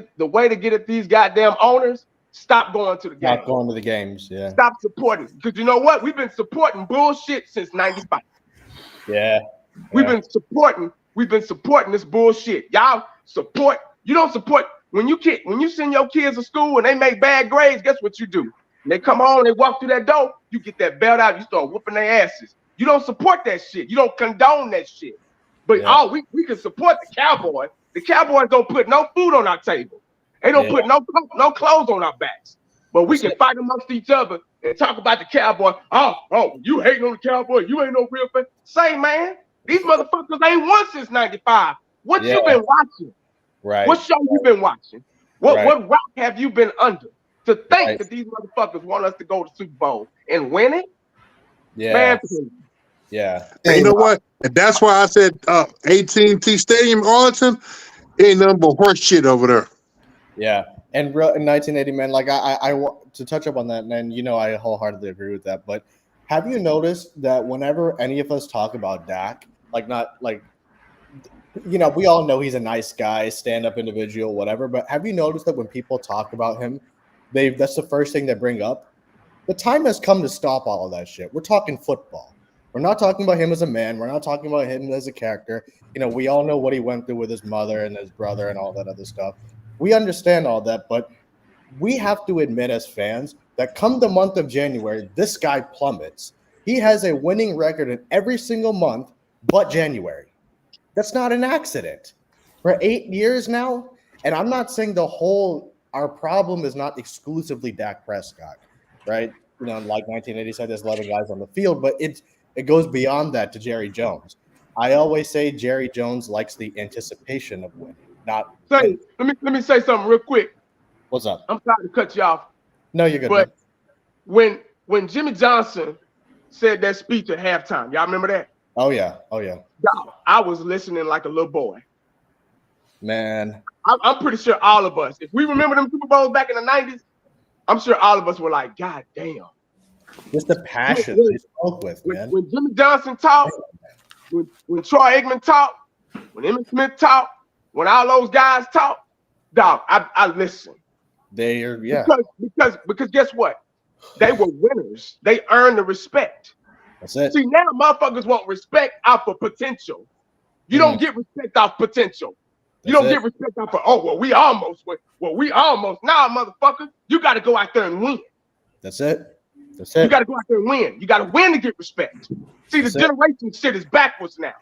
at these goddamn owners, stop going to the games. Stop going to the games, yeah. Stop supporting. Because you know what? We've been supporting bullshit since '95. Yeah. We've been supporting this bullshit. Y'all support. You don't support when you send your kids to school and they make bad grades, guess what you do? When they come home, they walk through that door, you get that belt out, you start whooping their asses. You don't support that shit. You don't condone that shit. But we can support the Cowboys. The Cowboys don't put no food on our table. They don't put no clothes on our backs. But we can fight amongst each other and talk about the Cowboy. Oh, you hating on the Cowboy. You ain't no real fan. Say, man, these motherfuckers ain't won since 95. What you been watching? Right. What show you been watching? What rock have you been under to think that these motherfuckers want us to go to Super Bowl and win it? Yeah. Man, yeah. And you know what? And that's why I said AT&T Stadium, Arlington, ain't nothing but horse shit over there. Yeah. And in 1980, man, like I want to touch up on that, and you know I wholeheartedly agree with that. But have you noticed that whenever any of us talk about Dak, like not like, you know, we all know he's a nice guy, stand-up individual, whatever. But have you noticed that when people talk about him, that's the first thing they bring up? The time has come to stop all of that shit. We're talking football. We're not talking about him as a man. We're not talking about him as a character. You know, we all know what he went through with his mother and his brother and all that other stuff. We understand all that, but we have to admit as fans that come the month of January, this guy plummets. He has a winning record in every single month but January. That's not an accident. For 8 years now, and I'm not saying our problem is not exclusively Dak Prescott, right? You know, like 1980 said, there's 11 guys on the field, but it goes beyond that to Jerry Jones. I always say Jerry Jones likes the anticipation of winning. Let me say something real quick. What's up? I'm sorry to cut you off. No, you're good. But when Jimmy Johnson said that speech at halftime, y'all remember that? Oh yeah. I was listening like a little boy. Man, I'm pretty sure all of us, if we remember them Super Bowls back in the 90s, I'm sure all of us were like, God damn. Just the passion they spoke with, man. When Jimmy Johnson talked, when Troy Aikman talked, when Emmitt Smith talked, when all those guys talk, dog, I listen. Because guess what? They were winners. They earned the respect. That's it. See, now motherfuckers want respect off of potential. You don't get respect off potential. You don't get respect off of, we almost win. Nah, motherfucker, you got to go out there and win. That's it. You got to go out there and win. You got to win to get respect. See, the generation shit is backwards now.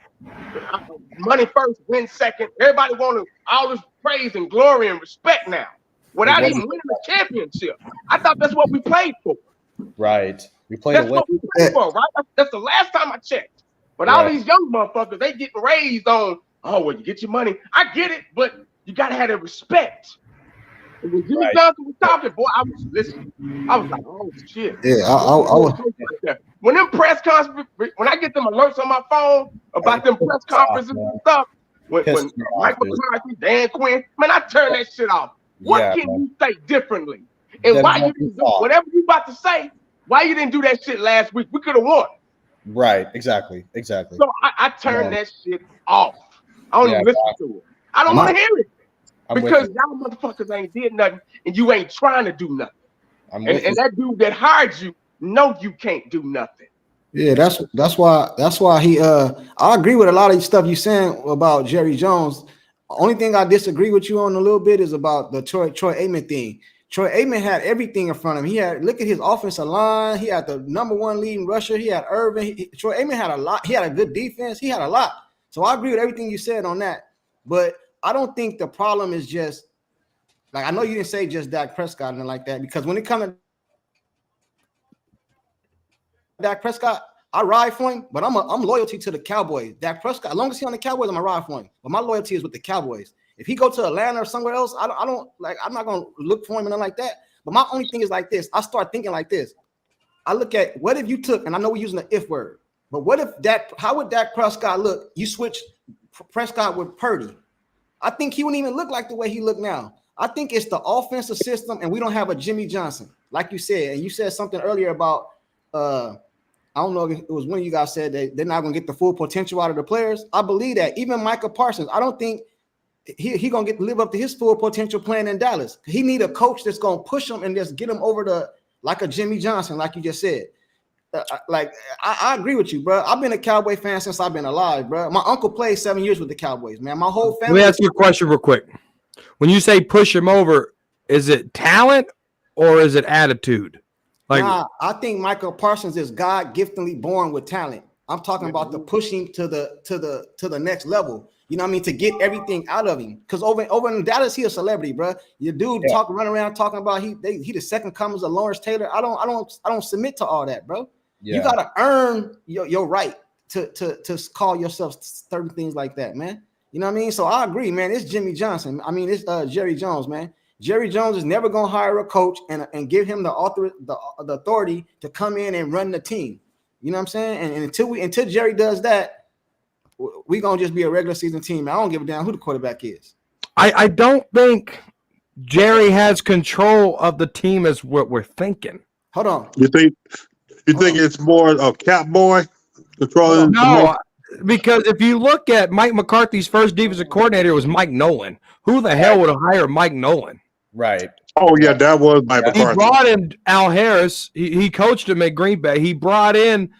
Money first, win second. Everybody want all this praise and glory and respect now without even winning a championship. I thought that's what we played for. Right. We played that's what we played for, right? That's the last time I checked. But all these young motherfuckers, they getting raised on, you get your money. I get it, but you got to have that respect. And when Jimmy Johnson was talking, boy, I was listening. I was like, oh, shit. Yeah, I was. When them press conferences, when I get them alerts on my phone about them press conferences and stuff, when Mike McCarthy, Dan Quinn, man, I turn that shit off. What can you say differently? And why you didn't do whatever you about to say, why you didn't do that shit last week? We could have won. Right, exactly. So I turned that shit off. I don't even listen to it. I don't want to hear it. Because y'all motherfuckers ain't did nothing and you ain't trying to do nothing. And that dude that hired you, know you can't do nothing. Yeah, that's why he I agree with a lot of the stuff you saying about Jerry Jones. Only thing I disagree with you on a little bit is about the Troy Aikman thing. Troy Aikman had everything in front of him. Look at his offensive line. He had the number one leading rusher. He had Irvin. Troy Aikman had a lot. He had a good defense. He had a lot. So I agree with everything you said on that. But I don't think the problem is just like, I know you didn't say just Dak Prescott and like that, because when it comes to Dak Prescott, I ride for him, but I'm loyalty to the Cowboys. Dak Prescott, as long as he's on the Cowboys, I'm a ride for him. But my loyalty is with the Cowboys. If he go to Atlanta or somewhere else, I'm not gonna look for him and nothing like that. But my only thing is like this. I start thinking like this. I look at what if you took, and I know we're using the if word, but what if how would Dak Prescott look? You switch Prescott with Purdy. I think he wouldn't even look like the way he look now. I think it's the offensive system, and we don't have a Jimmy Johnson, like you said. And you said something earlier about I don't know if it was one of you guys said that they're not going to get the full potential out of the players. I believe that. Even Micah Parsons, I don't think he going to live up to his full potential playing in Dallas. He need a coach that's going to push him and just get him over like a Jimmy Johnson, like you just said. I agree with you, bro. I've been a Cowboy fan since I've been alive, bro. My uncle played 7 years with the Cowboys, man. My whole family. Let me ask you a question real quick. When you say push him over, is it talent or is it attitude? Like, nah, I think Michael Parsons is God giftedly born with talent. I'm talking about the pushing to the next level. You know what I mean? To get everything out of him. Because over in Dallas, he a celebrity, bro. Your dude run around talking about he the second coming of Lawrence Taylor. I don't submit to all that, bro. Yeah. You gotta earn your right to call yourself certain things like that, man. You know what I mean? So I agree, man. It's Jimmy Johnson. I mean, it's Jerry Jones, man. Jerry Jones is never gonna hire a coach and give him the authority to come in and run the team. You know what I'm saying? And until Jerry does that, we're gonna just be a regular season team. I don't give a damn who the quarterback is. I don't think Jerry has control of the team as what we're thinking. Hold on. You think it's more of Cowboy controlling? No, because if you look at Mike McCarthy's first defensive coordinator was Mike Nolan. Who the hell would have hired Mike Nolan? Right. Oh yeah, that was Mike McCarthy. He brought in Al Harris. He coached him at Green Bay. He brought in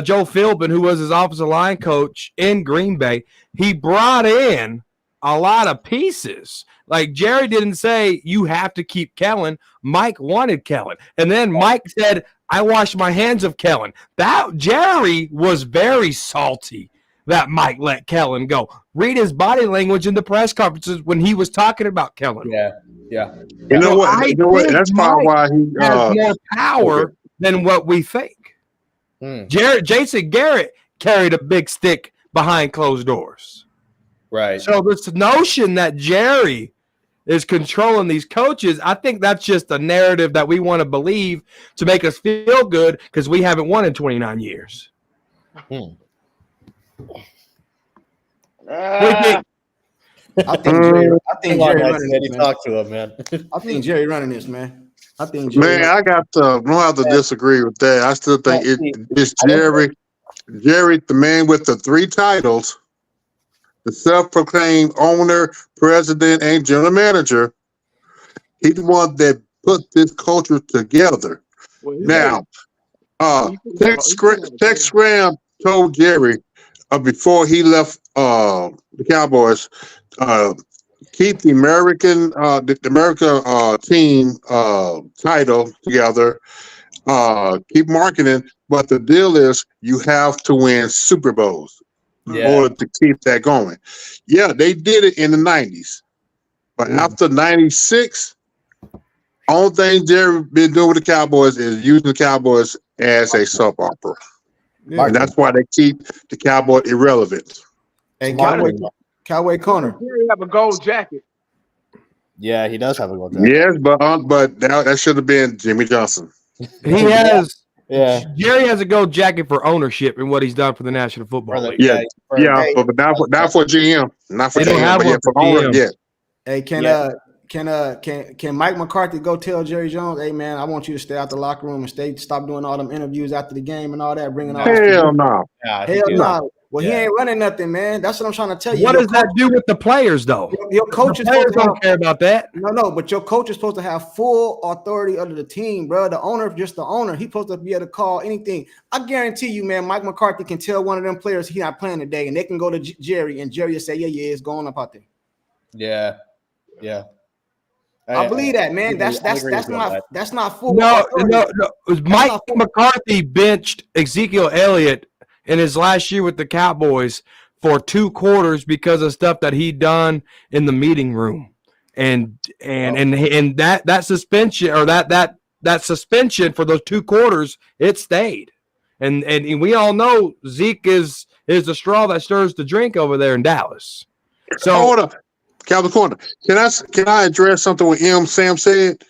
Joe Philbin, who was his offensive line coach in Green Bay. He brought in a lot of pieces. Like Jerry didn't say you have to keep Kellen. Mike wanted Kellen, and then Mike said, "I wash my hands of Kellen." That Jerry was very salty that Mike let Kellen go. Read his body language in the press conferences when he was talking about Kellen. Yeah. You know what? That's probably why he has more power than what we think. Jason Garrett carried a big stick behind closed doors. Right. So this notion that Jerry is controlling these coaches, I think that's just a narrative that we want to believe to make us feel good because we haven't won in 29 years. I think Jerry running this, man. Talk to him, man. I think Jerry running this, man. I think Jerry. Man, I don't have to disagree with that. I still think it's Jerry. Jerry, the man with the 3 titles, the self-proclaimed owner, president, and general manager. He's the one that put this culture together. Now, Tex Graham told Jerry before he left the Cowboys, keep the American team title together, keep marketing, but the deal is you have to win Super Bowls in order to keep that going. Yeah, they did it in the 90s, but after 96, only thing Jerry been doing with the Cowboys is using the Cowboys as a soap opera. Yeah. And that's why they keep the Cowboy irrelevant. Hey, Cowboy Corner. Jerry have a gold jacket. Yeah, he does have a gold jacket. Yes, but that should have been Jimmy Johnson. He has. Yeah, Jerry has a gold jacket for ownership and what he's done for the National Football League. Yeah, but not for GM, not for GM, but yeah, for owner. Yeah. Hey, can Mike McCarthy go tell Jerry Jones, "Hey man, I want you to stay out the locker room and stop doing all them interviews after the game and all that, bringing all hell no, hell no." Well, he ain't running nothing, man. That's what I'm trying to tell you. What does that do with the players, though? Your coach is supposed to don't care about that. No, but your coach is supposed to have full authority under the team, bro. The owner, just the owner. He's supposed to be able to call anything. I guarantee you, man, Mike McCarthy can tell one of them players he's not playing today, and they can go to Jerry, and Jerry will say, yeah, it's going up out there. Yeah. I believe that, man. That's not full. No. Mike McCarthy benched Ezekiel Elliott in his last year with the Cowboys for 2 quarters because of stuff that he'd done in the meeting room, and that suspension or that suspension for those 2 quarters, it stayed, and we all know Zeke is the straw that stirs the drink over there in Dallas. So hold up, Calvin Corner. Can I address something what Sam said?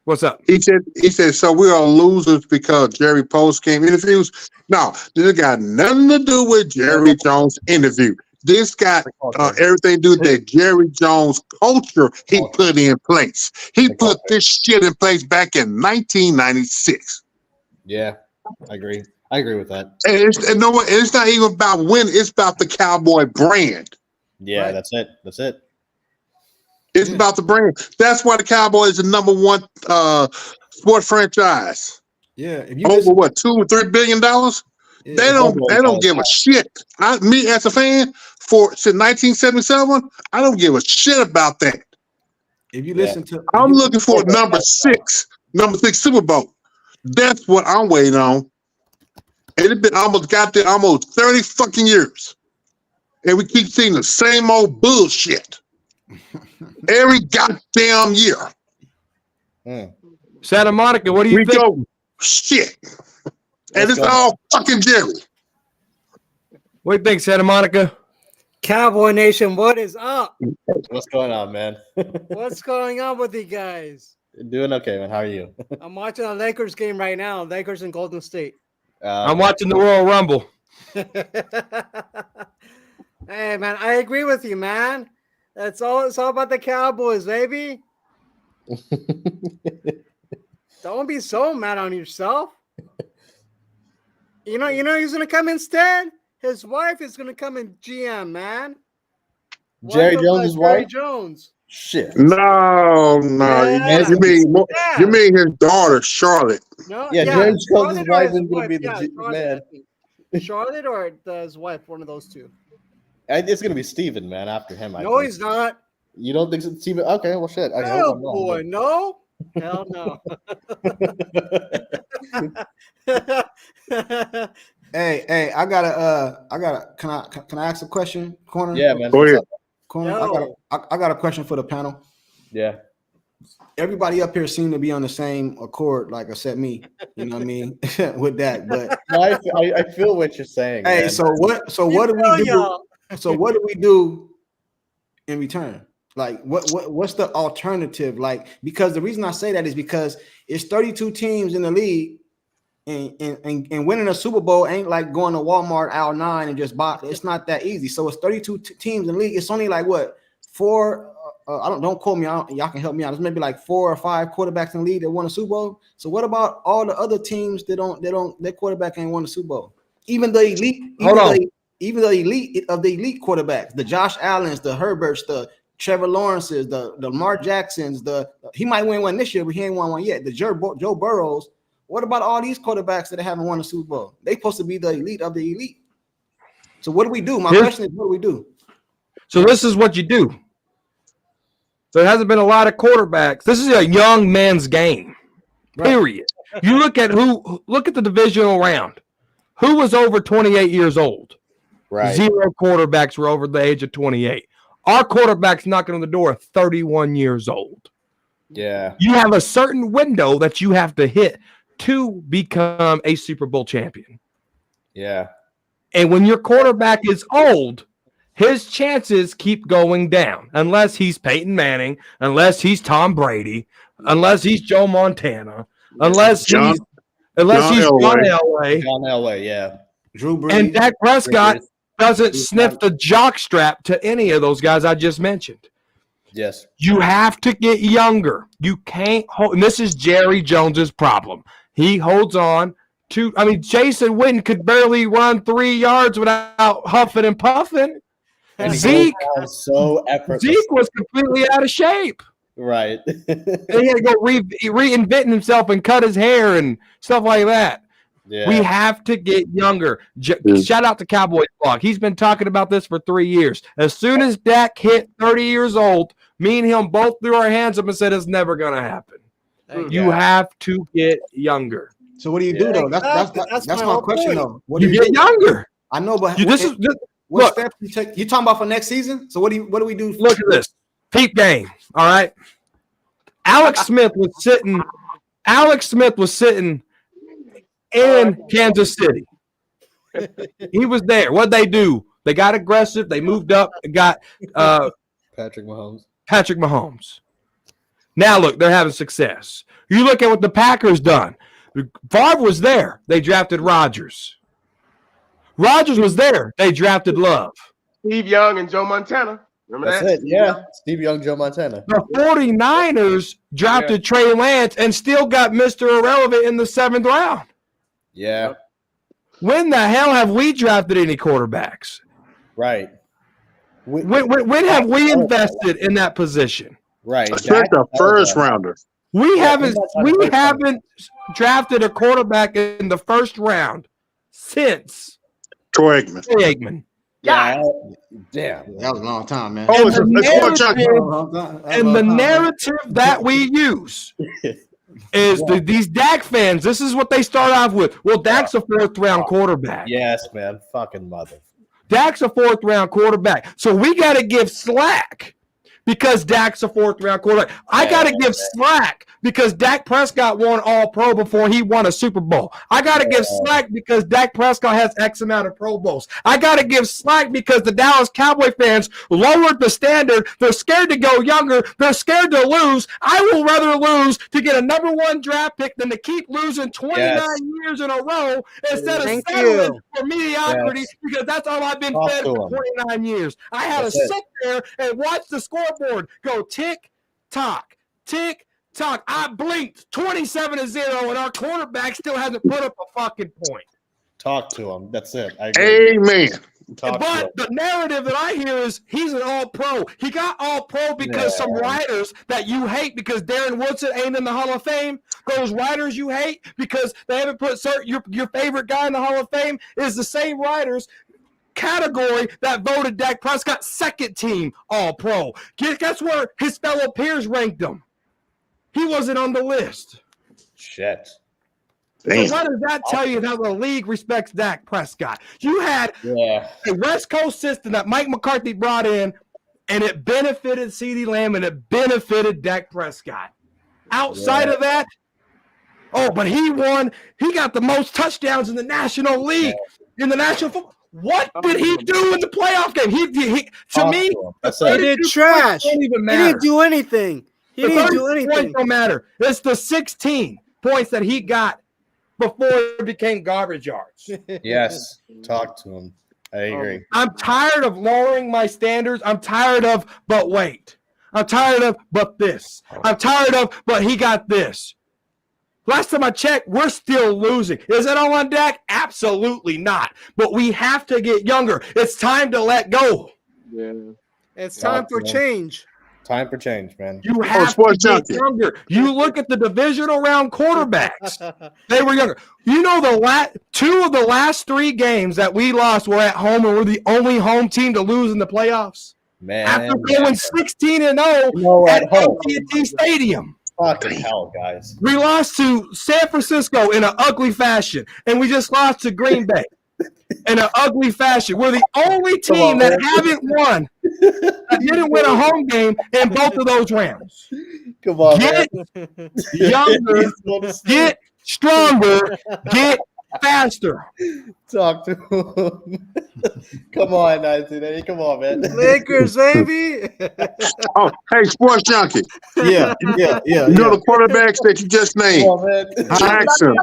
What's up? He said, so we are losers because Jerry Post came interviews. No, this got nothing to do with Jerry Jones' interview. This got everything to do with that Jerry Jones culture he put in place. He put this shit in place back in 1996. Yeah, I agree. I agree with that. And it's not even about winning. It's about the Cowboy brand. Yeah, right? That's it. It's about the brand. That's why the Cowboys are the number 1 sport franchise. Yeah, over what, $2 or $3 billion? Yeah, they don't give a shit. Me as a fan since 1977, I don't give a shit about that. If you listen to, I'm looking for number 6 Super Bowl. That's what I'm waiting on. And it's been almost 30 fucking years. And we keep seeing the same old bullshit every goddamn year. Santa Monica, what do you We think? go shit. And it's all fucking Jerry. What do you think, Santa Monica? Cowboy Nation, what is up? What's going on, man? What's going on with you guys? Doing okay, man. How are you? I'm watching a Lakers game right now. Lakers and Golden State. I'm watching the Royal Rumble. Hey, man, I agree with you, man. It's all about the Cowboys, baby. Don't be so mad on yourself. You know who's gonna come instead? His wife is gonna come in GM, man. Jerry Jones' wife? Jerry Jones. Shit. No. Yeah. You mean his daughter, Charlotte? No, Yeah, Jerry Jones' Charlotte or wife his is going to be the Charlotte, man. I think. Charlotte or his wife, one of those two. It's going to be Steven, man, after him. I No, think. he's not. You don't think so, Steven? Okay, well, shit. I Oh hope I'm wrong, boy, no. Hell no. Hey, I gotta. Can I ask a question, Corner? Yeah, man. Go what's ahead. up? Corner. I got a question for the panel. Yeah. Everybody up here seem to be on the same accord, like except me. You know what I mean? With that, but No, I feel what you're saying. hey, man. so what do we do? So what do we do in return? Like what's the alternative? Like, because the reason I say that is because it's 32 teams in the league, and winning a Super Bowl ain't like going to Walmart aisle 9 and just buy. It's not that easy. So it's 32 teams in the league. It's only like what, 4? Don't quote me. Y'all can help me out. There's maybe like 4 or 5 quarterbacks in the league that won a Super Bowl. So what about all the other teams that their quarterback ain't won a Super Bowl? Even the elite, even the elite of the elite quarterbacks, the Josh Allens, the Herberts, the Trevor Lawrences, the Lamar Jacksons, he might win one this year, but he ain't won one yet. The Joe Burrows. What about all these quarterbacks that haven't won a Super Bowl? They supposed to be the elite of the elite. So what do we do? My question is, what do we do? So this is what you do. There hasn't been a lot of quarterbacks. This is a young man's game. Period. Right. You look at the divisional round. Who was over 28 years old? Right. 0 quarterbacks were over the age of 28. Our quarterback's knocking on the door at 31 years old. Yeah. You have a certain window that you have to hit to become a Super Bowl champion. Yeah. And when your quarterback is old, his chances keep going down unless he's Peyton Manning, unless he's Tom Brady, unless he's Joe Montana, unless he's John Elway. John Elway, yeah. Drew Brees. And Dak Prescott doesn't sniff the jock strap to any of those guys I just mentioned. Yes. You have to get younger. You can't hold, and this is Jerry Jones's problem. He holds on to, Jason Witten could barely run 3 yards without huffing and puffing. And Zeke was completely out of shape. Right. And he had to go reinventing himself and cut his hair and stuff like that. Yeah. We have to get younger. Shout out to Cowboys blog. He's been talking about this for 3 years. As soon as Dak hit 30 years old, me and him both threw our hands up and said it's never going to happen. You have to get younger. So what do you do though? That's my question though. What do you get younger? I know, but what steps you take? You talking about for next season? So what do we do? Look at this peep game. All right, Alex Smith was sitting in Kansas City. He was there. What'd they do? They got aggressive. They moved up and got Patrick Mahomes. Now look, they're having success. You look at what the Packers done. Favre was there. They drafted Rodgers. Rodgers was there. They drafted Love. Steve Young and Joe Montana. Remember that? That's it. Yeah. Steve Young, Joe Montana. The 49ers drafted Trey Lance and still got Mr. Irrelevant in the 7th round. Yeah. When the hell have we drafted any quarterbacks? Right. When have we invested in that position? Right. That's the first rounder. We haven't drafted a quarterback in the first round since Troy Aikman. Yeah. Damn. That was a long time, man. Oh, And the it's narrative that we use is these Dak fans. This is what they start off with. Well, Dak's a 4th round quarterback. Yes, man. Fucking mother. Dak's a 4th round quarterback. So we got to give slack because Dak's a 4th round quarterback. I got to give slack because Dak Prescott won All-Pro before he won a Super Bowl. I got to give slack because Dak Prescott has X amount of Pro Bowls. I got to give slack because the Dallas Cowboy fans lowered the standard. They're scared to go younger. They're scared to lose. I will rather lose to get a number 1 draft pick than to keep losing 29 years in a row instead of settling for mediocrity because that's all I've been fed for 29 years. I had to sit there and watch the scoreboard go tick, tock, tick, talk. I blinked 27-0, and our quarterback still hasn't put up a fucking point. Talk to him. That's it. I agree. Amen. But the narrative that I hear is he's an All-Pro. He got All-Pro because some writers that you hate because Darren Woodson ain't in the Hall of Fame. Those writers you hate because they haven't put your favorite guy in the Hall of Fame is the same writers category that voted Dak Prescott 2nd team All-Pro. Guess where his fellow peers ranked him? He wasn't on the list. Shit. So what does that tell you how the league respects Dak Prescott? You had a West Coast system that Mike McCarthy brought in, and it benefited CeeDee Lamb, and it benefited Dak Prescott. Outside of that, but he won. He got the most touchdowns in the National League, in the National Football. What did he do in the playoff game? He to me, he did trash. He didn't do anything. He didn't do anything. Don't matter. It's the 16 points that he got before it became garbage yards. Yes. Talk to him. I agree. I'm tired of lowering my standards. I'm tired of, but wait. I'm tired of, but this. I'm tired of, but he got this. Last time I checked, we're still losing. Is it all on Dak? Absolutely not. But we have to get younger. It's time to let go. Yeah. It's time for change. Time for change, man. You have to get younger. You look at the divisional round quarterbacks. They were younger. You know, two of the last 3 games that we lost were at home, and we're the only home team to lose in the playoffs. Man. After going 16-0 at AT&T Stadium. Fucking hell, guys. We lost to San Francisco in an ugly fashion, and we just lost to Green Bay in an ugly fashion. We're the only team that haven't won, that didn't win a home game in both of those rounds. Come on, get younger, get stronger, get faster. Talk to him. Come on, 1980. Come on, man. Lakers, baby. Oh, hey, Sports Junkie. Yeah. You know the quarterbacks that you just named? Come on, man. Jackson.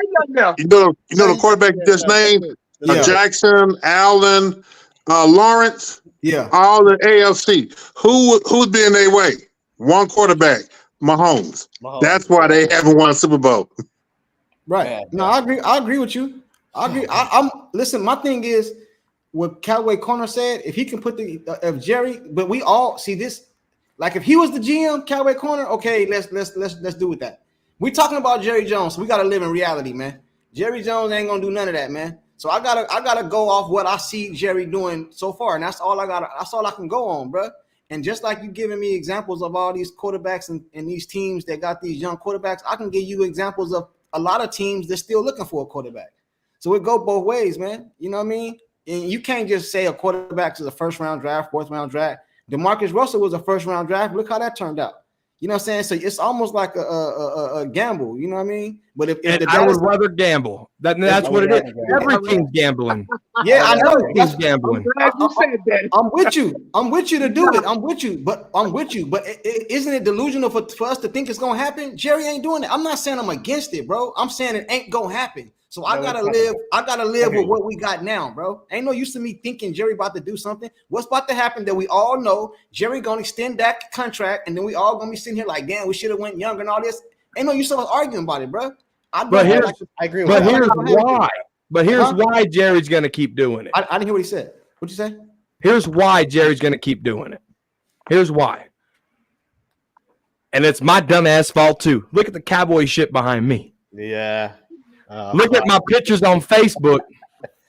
You know the quarterback you just named? Jackson, Allen, Lawrence. Yeah. All in AFC. Who's been their way? One quarterback, Mahomes. That's why they haven't won a Super Bowl. Right. Man, no, I agree. I agree with you. I agree. I'm listen. My thing is what Cowboy Corner said. If he can put if Jerry, but we all see this. Like if he was the GM, Cowboy Corner. Okay, let's do with that. We talking about Jerry Jones. So we got to live in reality, man. Jerry Jones ain't gonna do none of that, man. So I gotta go off what I see Jerry doing so far, and that's all I got. That's all I can go on, bro. And just like you giving me examples of all these quarterbacks and these teams that got these young quarterbacks, I can give you examples of a lot of teams that's still looking for a quarterback. So it go both ways, man. You know what I mean? And you can't just say a quarterback is a 1st round draft, 4th round draft. DeMarcus Russell was a 1st round draft. Look how that turned out. You know what I'm saying? So it's almost like a gamble. You know what I mean? But if I would rather gamble. That's what it is. Every team's gambling. Yeah, I know. Everything's gambling. I'm with you. I'm with you to do it. I'm with you. But isn't it delusional for us to think it's gonna happen? Jerry ain't doing it. I'm not saying I'm against it, bro. I'm saying it ain't gonna happen. So I gotta live with what we got now, bro. Ain't no use to me thinking Jerry about to do something. What's about to happen that we all know? Jerry gonna extend that contract, and then we all gonna be sitting here like, damn, we should have went younger and all this. Ain't no use of us arguing about it, bro. I agree with that. But here's why Jerry's gonna keep doing it. I didn't hear what he said. What'd you say? Here's why Jerry's gonna keep doing it. Here's why. And it's my dumb ass fault too. Look at the Cowboy shit behind me. Yeah. Look at my pictures on Facebook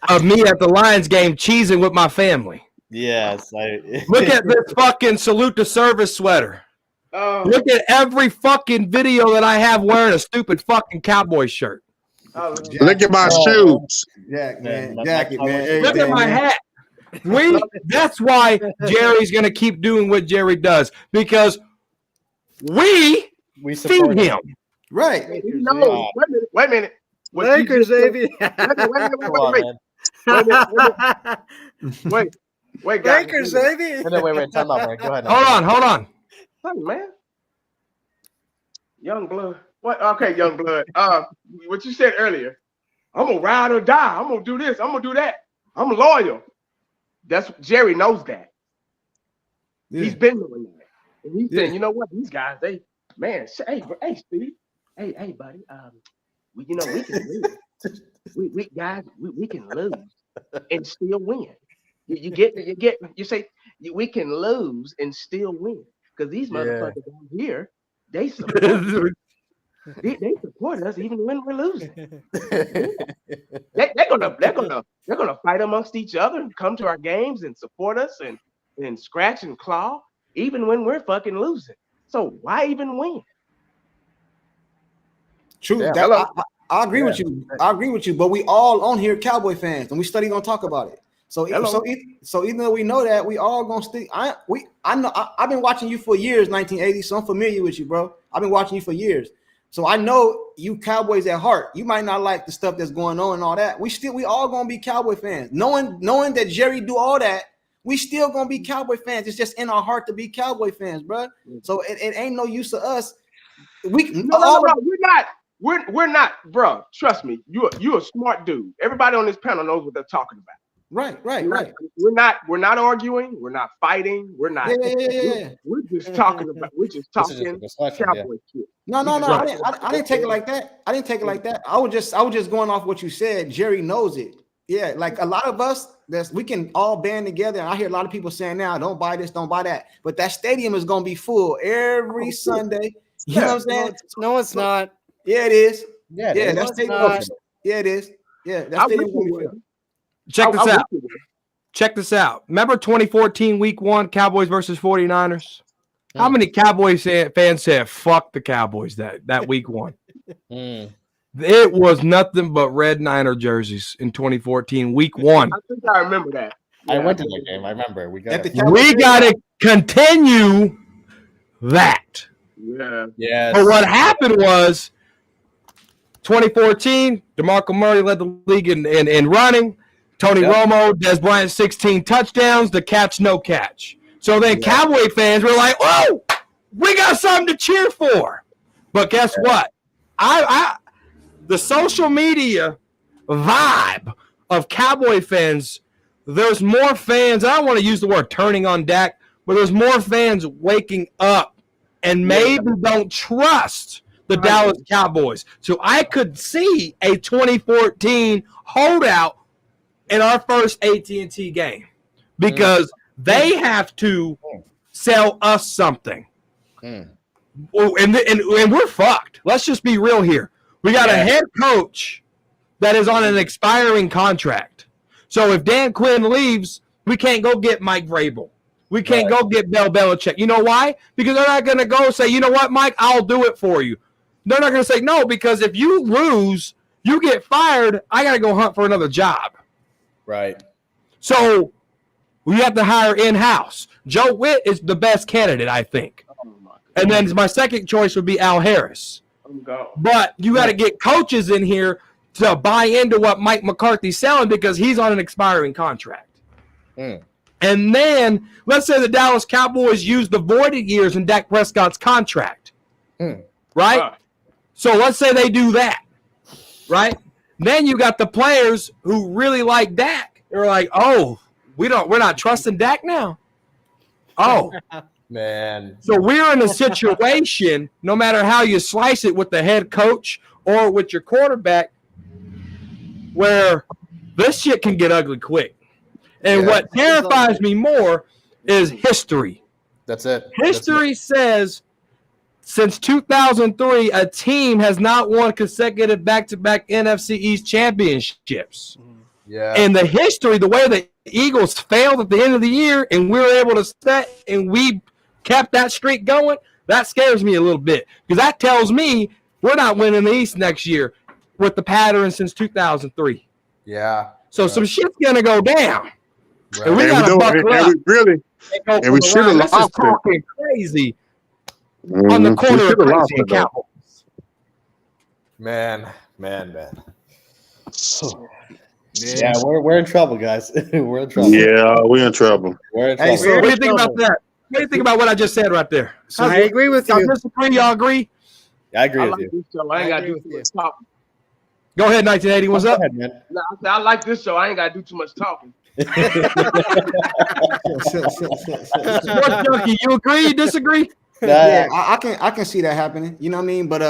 of me at the Lions game cheesing with my family. Yes. Look at this fucking salute to service sweater. Look at every fucking video that I have wearing a stupid fucking cowboy shirt. Look at my shoes. Jack, man. Man, Jacket, man. Look at my hat. That's why Jerry's gonna keep doing what Jerry does, because we feed him. Right. No, wait a minute. What you Lakers, just said- baby. Wait, guys. Lakers, baby. Wait. Time out, man. Go ahead. Hold on. Hey, man. Young blood. What? Okay, young blood. What you said earlier. I'm gonna ride or die. I'm gonna do this. I'm gonna do that. I'm loyal. That's Jerry knows that. Yeah. He's been doing that. And he's saying, you know what? These guys, hey, Steve. Hey, buddy. We can lose. we can lose and still win. You say we can lose and still win, because these motherfuckers down here, they support they support us even when we're losing. They're gonna fight amongst each other and come to our games and support us and scratch and claw even when we're fucking losing. So why even win? True. Yeah. I agree with you. I agree with you. But we all on here Cowboy fans, and we study gonna talk about it. So even though we know that, we all gonna stick. I know I've been watching you for years, 1980. So I'm familiar with you, bro. I've been watching you for years. So I know you Cowboys at heart. You might not like the stuff that's going on and all that. We all gonna be Cowboy fans. Knowing that Jerry do all that, we still gonna be Cowboy fans. It's just in our heart to be Cowboy fans, bro. So it ain't no use to us. We're not, bro. Trust me. You're a smart dude. Everybody on this panel knows what they're talking about. Right. We're not arguing. We're not fighting. We're not. Yeah. We're just talking about. We're just talking Cowboy shit. No. I didn't take it like that. I was just going off what you said. Jerry knows it. Yeah, like a lot of us, we can all band together. And I hear a lot of people saying now, don't buy this, don't buy that. But that stadium is gonna be full every Sunday. You know what I'm saying? No, it's not. Yeah, it is. Yeah, that stadium. Yeah, it is. Yeah, that stadium gonna be filled. Check this out. Remember 2014 week 1 Cowboys versus 49ers? How many Cowboys fans said fuck the Cowboys that week 1? It was nothing but red Niner jerseys in 2014 week 1. I think I remember that. Yeah, I went to that game. I remember. We got to continue that. Yeah. But what happened was 2014, DeMarco Murray led the league in running. Tony Romo, Des Bryant, 16 touchdowns, the catch, no catch. So then Cowboy fans were like, "Whoa, we got something to cheer for." But guess what? The social media vibe of Cowboy fans, there's more fans. I don't want to use the word turning on Dak, but there's more fans waking up and maybe don't trust the Dallas Cowboys. So I could see a 2014 holdout in our first AT&T game because they have to sell us something. And we're fucked. Let's just be real here. We got a head coach that is on an expiring contract. So if Dan Quinn leaves, we can't go get Mike Vrabel. We can't go get Bill Belichick. You know why? Because they're not going to go say, you know what, Mike, I'll do it for you. They're not going to say no, because if you lose, you get fired, I got to go hunt for another job. Right. So we have to hire in-house. Joe Witt is the best candidate, I think. And then my second choice would be Al Harris. But you got to get coaches in here to buy into what Mike McCarthy's selling because he's on an expiring contract. And then let's say the Dallas Cowboys use the voided years in Dak Prescott's contract. Right? So let's say they do that. Right? Then you got the players who really like Dak. They're like, "Oh, we're not trusting Dak now." Oh, man. So we're in a situation, no matter how you slice it with the head coach or with your quarterback, where this shit can get ugly quick. And what terrifies me more is history. That's it. History says since 2003, a team has not won consecutive back-to-back NFC East championships. Yeah. And the history, the way the Eagles failed at the end of the year and we were able to set and we kept that streak going, that scares me a little bit because that tells me we're not winning the East next year with the pattern since 2003. Yeah. So some shit's gonna go down. Right. And we gotta buckle up. And we should have lost it. Talking crazy on the corner of crazy and Cowboys. Man. Yeah, we're in trouble, guys. We're in trouble. Yeah, we're in trouble. We're in Hey, trouble. so what do you think about that? What do you think about what I just said right there? So I agree with y'all you. disagree? Y'all agree? I agree I with like you. this show. I ain't got to do too much talking. Go ahead, 1980. What's Go up? ahead, man. No, I like this show. I ain't got to do too much talking. Sports Junkie, you agree? Disagree? Yeah, I can see that happening. You know what I mean? But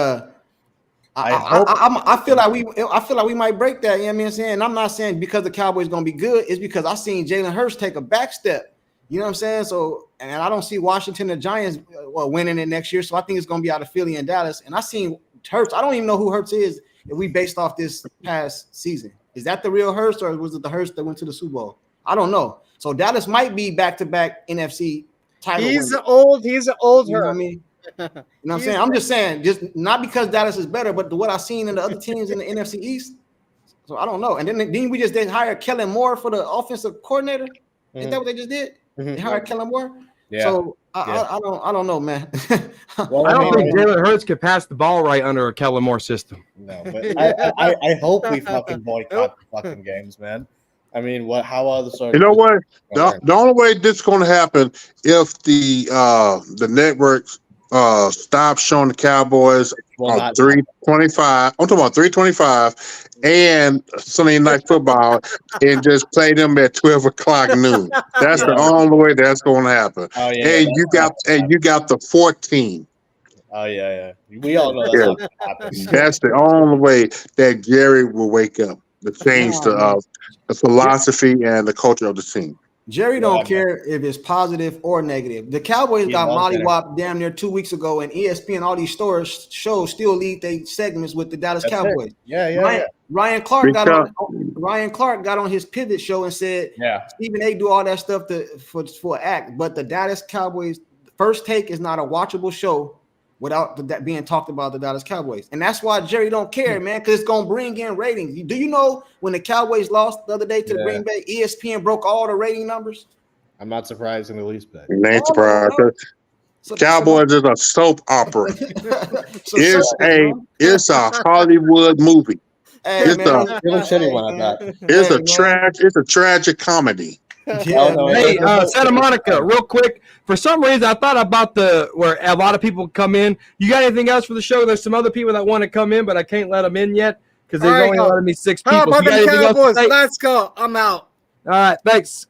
I feel like we might break that. You know what I'm saying? And I'm not saying because the Cowboys gonna be good. It's because I seen Jalen Hurts take a back step. You know what I'm saying? So, and I don't see Washington, the Giants, winning it next year. So I think it's gonna be out of Philly and Dallas. And I seen Hurts. I don't even know who Hurts is. If we based off this past season, is that the real Hurts or was it the Hurts that went to the Super Bowl? I don't know. So Dallas might be back-to-back NFC title. He's an old You know what I Hurts. mean? You know what I'm saying? I'm just saying, just not because Dallas is better, but what I've seen in the other teams in the NFC East. So I don't know. And then we just did hire Kellen Moore for the offensive coordinator. Is that what they just did? They hired Kellen Moore. Yeah. So I don't know, man. Well, I don't think Jalen Hurts could pass the ball right under a Kellen Moore system. No, but I hope we fucking boycott the fucking games, man. I mean, how other sort? You know what? The only way this is going to happen if the networks stop showing the Cowboys on 325. I'm talking about 325 and Sunday Night Football, and just play them at 12 o'clock noon. That's the only way that's going to happen. Oh, yeah, and you got the 14. Oh yeah. We all know that's not gonna happen. That's the only way that Jerry will wake up to change the philosophy and the culture of the team. Jerry don't care if it's positive or negative. The Cowboys got mollywopped damn near 2 weeks ago, and ESPN, all these shows still lead their segments with the Dallas Cowboys. Yeah. Ryan Clark got on his pivot show and said, Stephen A. do all that stuff for act, but the Dallas Cowboys First Take is not a watchable show without that being talked about the Dallas Cowboys. And that's why Jerry don't care, man, because it's going to bring in ratings. Do you know when the Cowboys lost the other day to the Green Bay, ESPN broke all the rating numbers? I'm not surprised in the least bit. Ain't surprised. Cowboys is a soap opera. It's a Hollywood movie. Hey, it's a shitty one at that. It's a tragic comedy. Hey, Santa Monica, real quick. For some reason, I thought about where a lot of people come in. You got anything else for the show? There's some other people that want to come in, but I can't let them in yet because they've only letting me 6 people. How about the Cowboys? Let's go. I'm out. All right, thanks.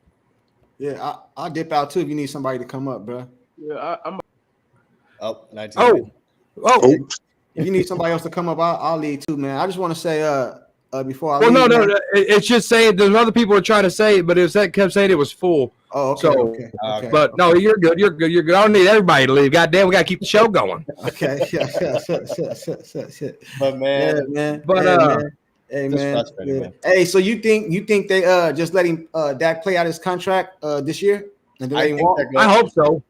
Yeah, I'll dip out too if you need somebody to come up, bro. Yeah, I'm. 19. If you need somebody else to come up, I'll leave too, man. I just want to say, before I leave. No, it's just saying there's other people are trying to say it, but kept saying it was full. Oh, okay. So, okay. But no, you're good. You're good. I don't need everybody to leave. Goddamn, we got to keep the show going. Okay. But man, man. But hey man. Hey, so you think they just let him Dak play out his contract this year? And I hope so.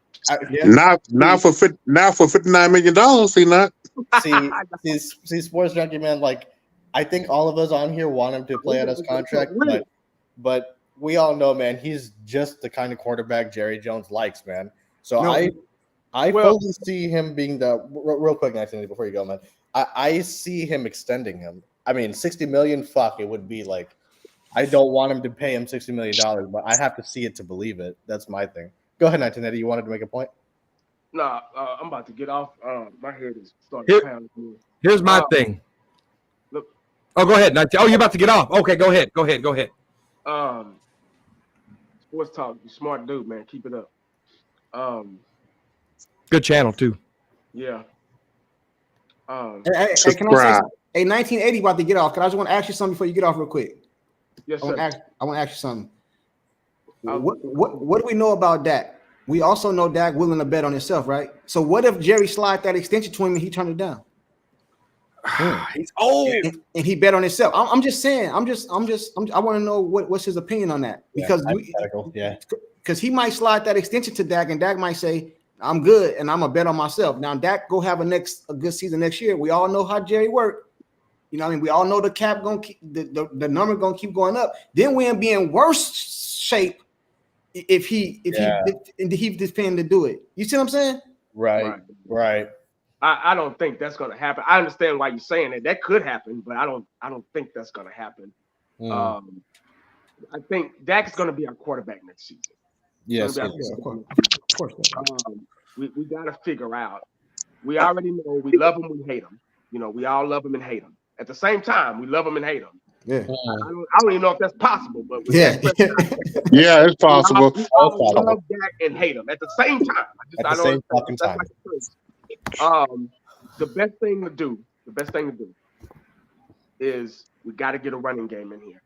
Not for $59 million. See not. See, Sports Junkie, man. Like, I think all of us on here want him to play out his contract, but we all know, man, he's just the kind of quarterback Jerry Jones likes, man. So I fully see him being the real quick, Anthony, before you go, man. I see him extending him. I mean, $60 million, fuck, it would be like, I don't want him to pay him $60 million, but I have to see it to believe it. That's my thing. Go ahead, 1980. You wanted to make a point? Nah, I'm about to get off. My head is starting to pound. Here's my thing. Look. Oh, go ahead. Oh, you're about to get off. Okay, go ahead. Sports Talk, you smart dude, man. Keep it up. Good channel too. Yeah. Hey, can I say, 1980 about to get off. Cause I just want to ask you something before you get off real quick. Yes, sir. I want to ask you something. What do we know about Dak? We also know Dak willing to bet on himself, right? So what if Jerry slide that extension to him and he turned it down? He's old, and he bet on himself. I'm just saying. I want to know what's his opinion on that because because he might slide that extension to Dak, and Dak might say, "I'm good, and I'm a bet on myself." Now Dak go have a good season next year. We all know how Jerry worked. You know what I mean? We all know the cap gonna keep the number gonna keep going up. Then we'll be in worse shape if he defend to do it. You see what I'm saying? Right. I don't think that's going to happen. I understand why you're saying it. That could happen, but I don't think that's going to happen. I think Dak's going to be our quarterback next season. Yes, of course. We got to figure out. We already know we love him, we hate him. You know, we all love him and hate him. At the same time, we love him and hate him. Yeah. I don't even know if that's possible, but yeah, it's possible. We love Dak and hate him at the same time. At the same fucking time. The best thing to do is we got to get a running game in here.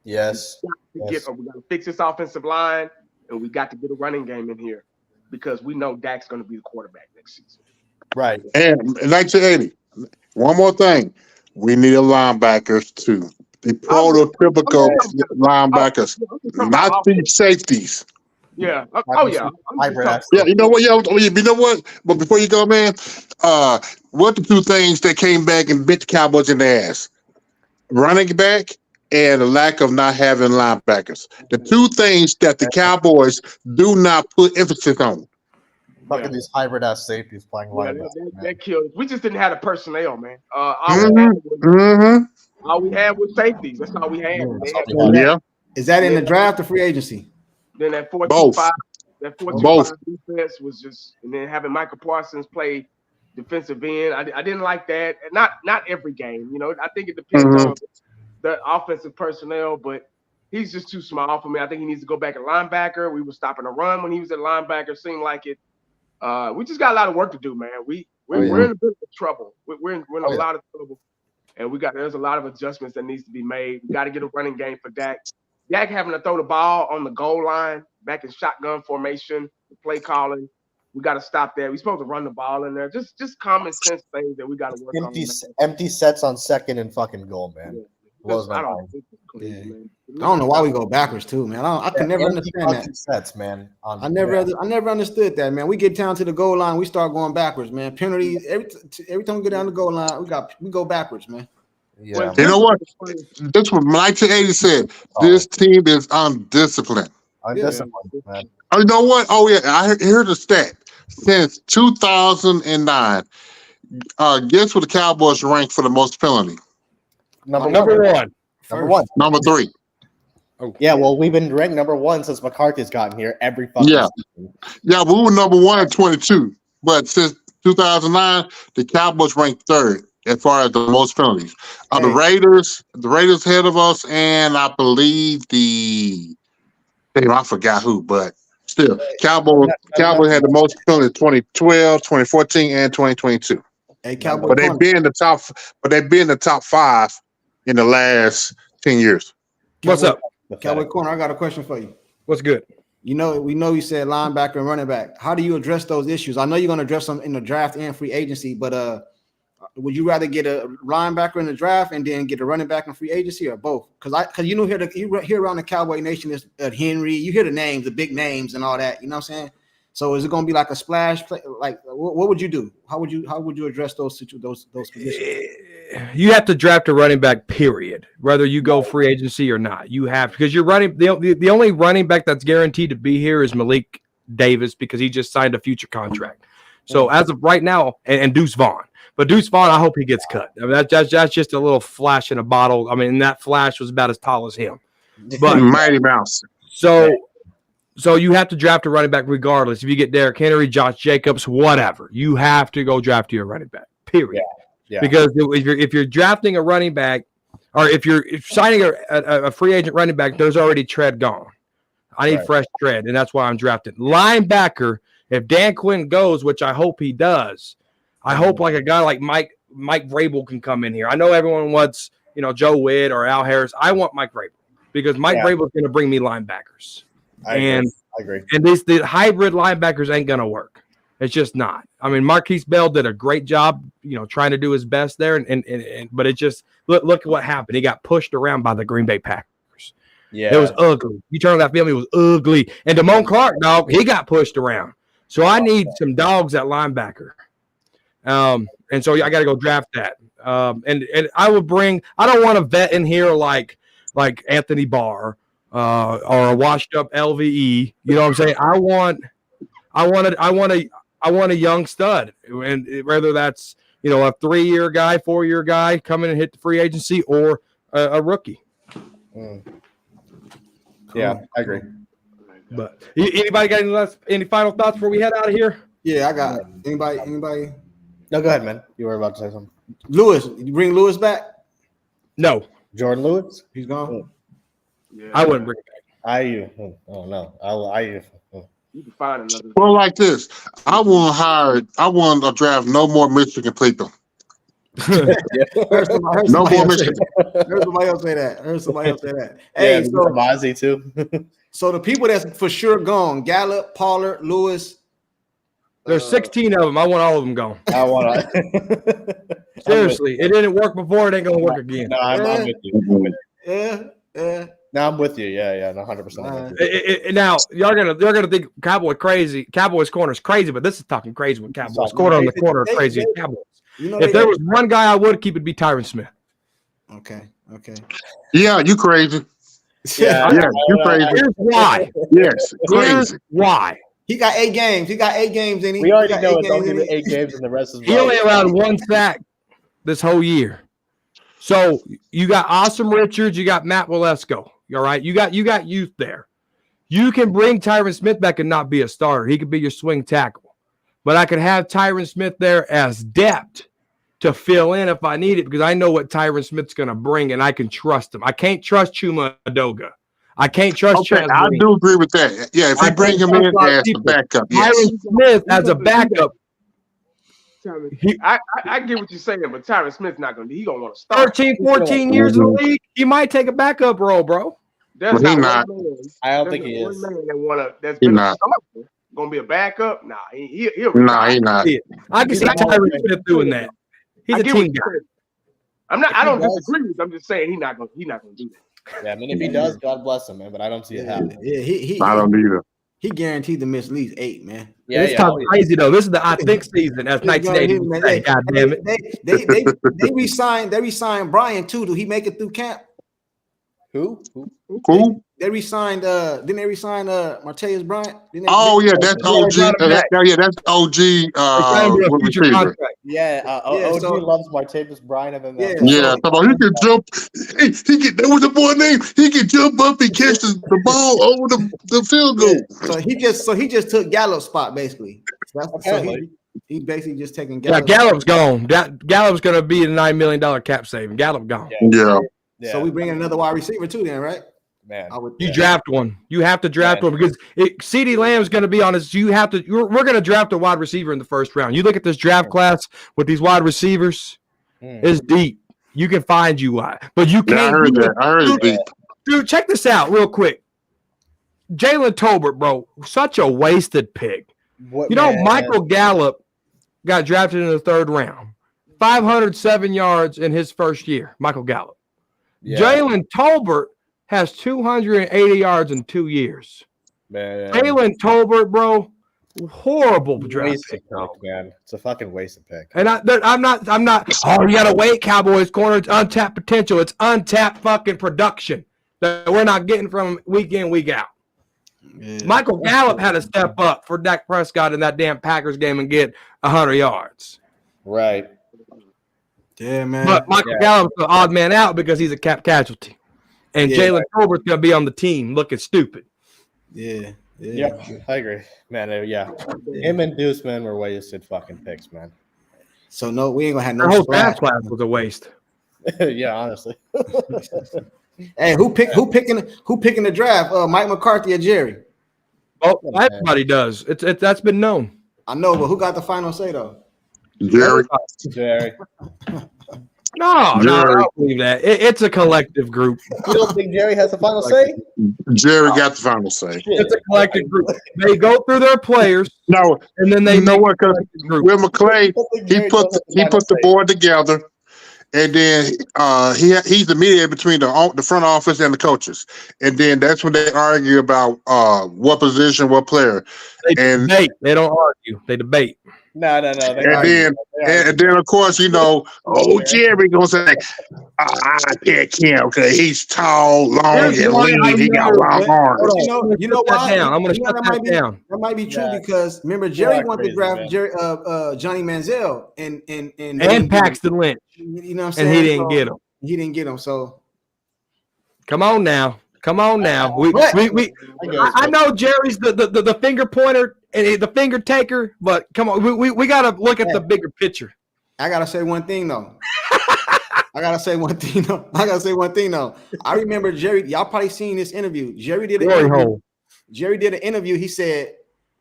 Yes. We got to fix this offensive line, and we got to get a running game in here because we know Dak's going to be the quarterback next season. Right. And 1980. One more thing. We need a linebackers too. The prototypical linebackers, not the safeties. Yeah. Yeah, you know what? You know what? But before you go, man, what the two things that came back and bit the Cowboys in the ass? Running back and the lack of not having linebackers. The two things that the Cowboys do not put emphasis on. Fucking these hybrid ass safeties playing linebacker. That killed us. We just didn't have the personnel, man. All we had was safeties. That's all we had. Yeah. Is that in the draft or free agency? Then that 4-2-5, defense was just, and then having Michael Parsons play defensive end. I didn't like that. Not every game, you know. I think it depends on the offensive personnel, but he's just too small for me. I think he needs to go back at linebacker. We were stopping a run when he was at linebacker. Seemed like it. We just got a lot of work to do, man. We're in a bit of trouble. We're in a lot of trouble, and there's a lot of adjustments that needs to be made. We got to get a running game for Dak. Dak having to throw the ball on the goal line, back in shotgun formation, the play calling. We got to stop that. We're supposed to run the ball in there. Just common sense things that we got to work on. Empty sets on second and fucking goal, man. Yeah. I don't know why we go backwards too, man. I can never understand that. Sets, man. I never understood that, man. We get down to the goal line, we start going backwards, man. Penalties every time we get down the goal line, we go backwards, man. Yeah. You know what? That's what 1980 said. This team is undisciplined. Undisciplined, man. Oh, you know what? Oh yeah, I heard the stat. Since 2009, guess what the Cowboys ranked for the most penalty? Number one. Number 3. Oh. Yeah, well, we've been ranked number 1 since McCarthy's gotten here every fucking season. Yeah, we were number 1 at 22. But since 2009, the Cowboys ranked 3rd as far as the most penalties. The Raiders ahead of us, and I believe I forgot who, but still, Cowboys had the most penalties 2012, 2014, and 2022. Hey, Cowboy, but they've been in the top 5 in the last 10 years. What's up? Cowboy Corner, I got a question for you. What's good? We know you said linebacker and running back. How do you address those issues? I know you're going to address them in the draft and free agency, but would you rather get a linebacker in the draft and then get a running back in free agency, or both? Because you know you hear around the Cowboy Nation is Henry. You hear the names, the big names, and all that. You know what I'm saying? So is it going to be like a splash play? Like what would you do? How would you address those positions? You have to draft a running back, period. Whether you go free agency or not, you have, because you're running. The only running back that's guaranteed to be here is Malik Davis because he just signed a future contract. So as of right now, and Deuce Vaughn. But Deuce Vaughn, I hope he gets cut. I mean, that's just a little flash in a bottle. I mean, that flash was about as tall as him. But Mighty Mouse. So you have to draft a running back regardless. If you get Derrick Henry, Josh Jacobs, whatever, you have to go draft your running back, period. Yeah. Because if you're drafting a running back, or if you're signing a free agent running back, there's already tread gone. I need fresh tread, and that's why I'm drafting. Linebacker, if Dan Quinn goes, which I hope he does, I hope like a guy like Mike Vrabel can come in here. I know everyone wants, Joe Witt or Al Harris. I want Mike Vrabel because Mike Vrabel is going to bring me linebackers. I agree. And the hybrid linebackers ain't going to work. It's just not. I mean, Marquise Bell did a great job, trying to do his best there, but it just look at what happened. He got pushed around by the Green Bay Packers. Yeah, it was ugly. You turn on that film, it was ugly. And Damone Clark, dog, he got pushed around. So I need some dogs at linebacker. And so I got to go draft that. And I would bring. I don't want a vet in here like Anthony Barr or a washed up LVE. You know what I'm saying? I want a young stud, and whether that's a 3-year guy, 4-year guy coming and hit the free agency, or a rookie. Yeah, I agree. But anybody got any final thoughts before we head out of here? Yeah, I got it. Anybody? No, go ahead, man. You were about to say something. Lewis, you bring Lewis back? No, Jordan Lewis. He's gone. Yeah. I wouldn't bring it back. Oh no. You can find another. Well, like this, I want to draft no more Michigan people. Heard No somebody more else say Michigan. that. Heard somebody else say that. Yeah, Hey, so Mozzie too. So the people that's for sure gone: Gallup, Pollard, Lewis. There's 16 of them. I want all of them gone. I want to. Seriously, it didn't work before. It ain't gonna work again. No, I'm with you. Yeah. No, I'm with you. Yeah, no, 100%. Now you're gonna think Cowboys corner is crazy, but this is talking crazy with Cowboys corner on the corner is crazy. Cowboys. If there was one guy I would keep, it'd be Tyron Smith. Okay. Yeah, you crazy. Yeah, you crazy. Here's why. Yes, Here's crazy. why. He got 8 games. In We already know it's only the 8 games and the rest is. He only allowed 1 sack this whole year. So you got Awesome Richards, you got Matt Walesko. All right, you got youth there. You can bring Tyron Smith back and not be a starter. He could be your swing tackle, but I could have Tyron Smith there as depth to fill in if I need it, because I know what Tyron Smith's going to bring and I can trust him. I can't trust Chuma Adoga. I can't trust. Okay, I do agree with that. Yeah, if you bring him in as a backup, yes. Tyron Smith as a backup. I get what you're saying, but Tyron Smith's not going to. He's going to want to start. 13, 14 years in the league, he might take a backup role, bro. That's Well, not. I don't think he is. That's been a starter. Going to be a backup? Nah, he'll Nah, he not. I can see Tyron Smith doing that. He's a team guy. I don't disagree with. I'm just saying he's not going to do that. Yeah, I mean, if he does, God bless him, man. But I don't see it happening. Yeah, I don't either. He guaranteed to miss at least 8, man. Yeah, It's talking crazy though. This is the I think season. That's 1980. God damn it. They re-signed Brian too. Did he make it through camp? Who? They re-signed. Didn't they re-sign Martavis Bryant? Oh yeah, that's OG. That's OG. Receiver. Yeah, OG loves Martavis Bryant, and then Yeah, come on, he can jump. There was a boy named. He can jump up and catch the ball over the field goal. Yeah, so he just took Gallup's spot basically. He basically just taking Gallup. Yeah, Gallup's gone. Gallup's going to be a $9 million cap saving. Gallup gone. Yeah. So we bring in another wide receiver too, then, right? Man, you draft one. You have to draft one because CeeDee Lamb's going to be on his. You have to. We're going to draft a wide receiver in the first round. You look at this draft class with these wide receivers. It's deep. You can find you wide, but you can't. I heard that. I heard it's deep. Dude, check this out real quick. Jalen Tolbert, bro, such a wasted pick. Michael Gallup got drafted in the 3rd round, 507 yards in his first year. Michael Gallup. Yeah. Jalen Tolbert has 280 yards in 2 years. Man. Jalen Tolbert, bro, horrible draft pick, man. It's a fucking wasted pick. And I'm not. Oh, you gotta wait, Cowboys corner. It's untapped potential. It's untapped fucking production that we're not getting from week in, week out. Yeah. Michael Gallup had to step up for Dak Prescott in that damn Packers game and get 100 yards. Right. Yeah, man. But Michael Gallup's the odd man out because he's a cap casualty. And Jalen Tolbert's going to be on the team looking stupid. Yeah. Yep, I agree. Man, him and Deuce, man, were wasted fucking picks, man. So, no, we ain't going to have no Our whole draft class was a waste. Yeah, honestly. Hey, who picking the draft? Mike McCarthy or Jerry? Oh, everybody does. That's been known. I know, but who got the final say though? Jerry. No, Jerry. I don't believe that. It's a collective group. You don't think Jerry has the final say? Jerry got the final say. It's a collective group. They go through their players, No, and then they you know make what? a Because collective group. Will McClay, he Jerry put doesn't have the say. board together, and then he's the mediator between the front office and the coaches, and then that's when they argue about what position, what player, They and debate. They don't argue. They debate. No. and then of course Jerry gonna say I can't count because he's tall, long, Here's and why I lean. He got never long went- arms. You know Shut why? that down. I'm going to You know, shut that down. That might be true Yeah. because remember Jerry are wanted crazy, to draft man. Jerry, Johnny Manziel and And Paxton Lynch, You know what I'm and saying? he didn't So, get him. He didn't get him. So Come on now. But- I know Jerry's the finger pointer and the finger taker, but come on, we got to look at the bigger picture. I gotta say one thing though. I remember Jerry. Y'all probably seen this interview. Jerry did an interview. He said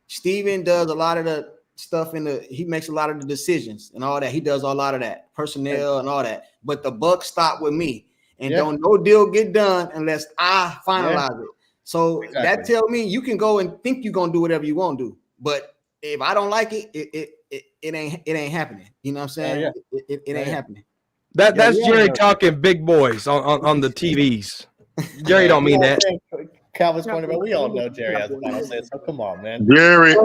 Steven does a lot of the stuff he makes a lot of the decisions and all that. He does a lot of that personnel and all that. But the buck stopped with me. And don't no deal get done unless I finalize it. So that tell me you can go and think you're gonna do whatever you want to do. But if I don't like it, it ain't happening. You know what I'm saying? It ain't happening. That's Jerry talking big boys on the TVs. Jerry don't mean that. Calvin's point about we all know Jerry has the final say. So come on, man. Jerry,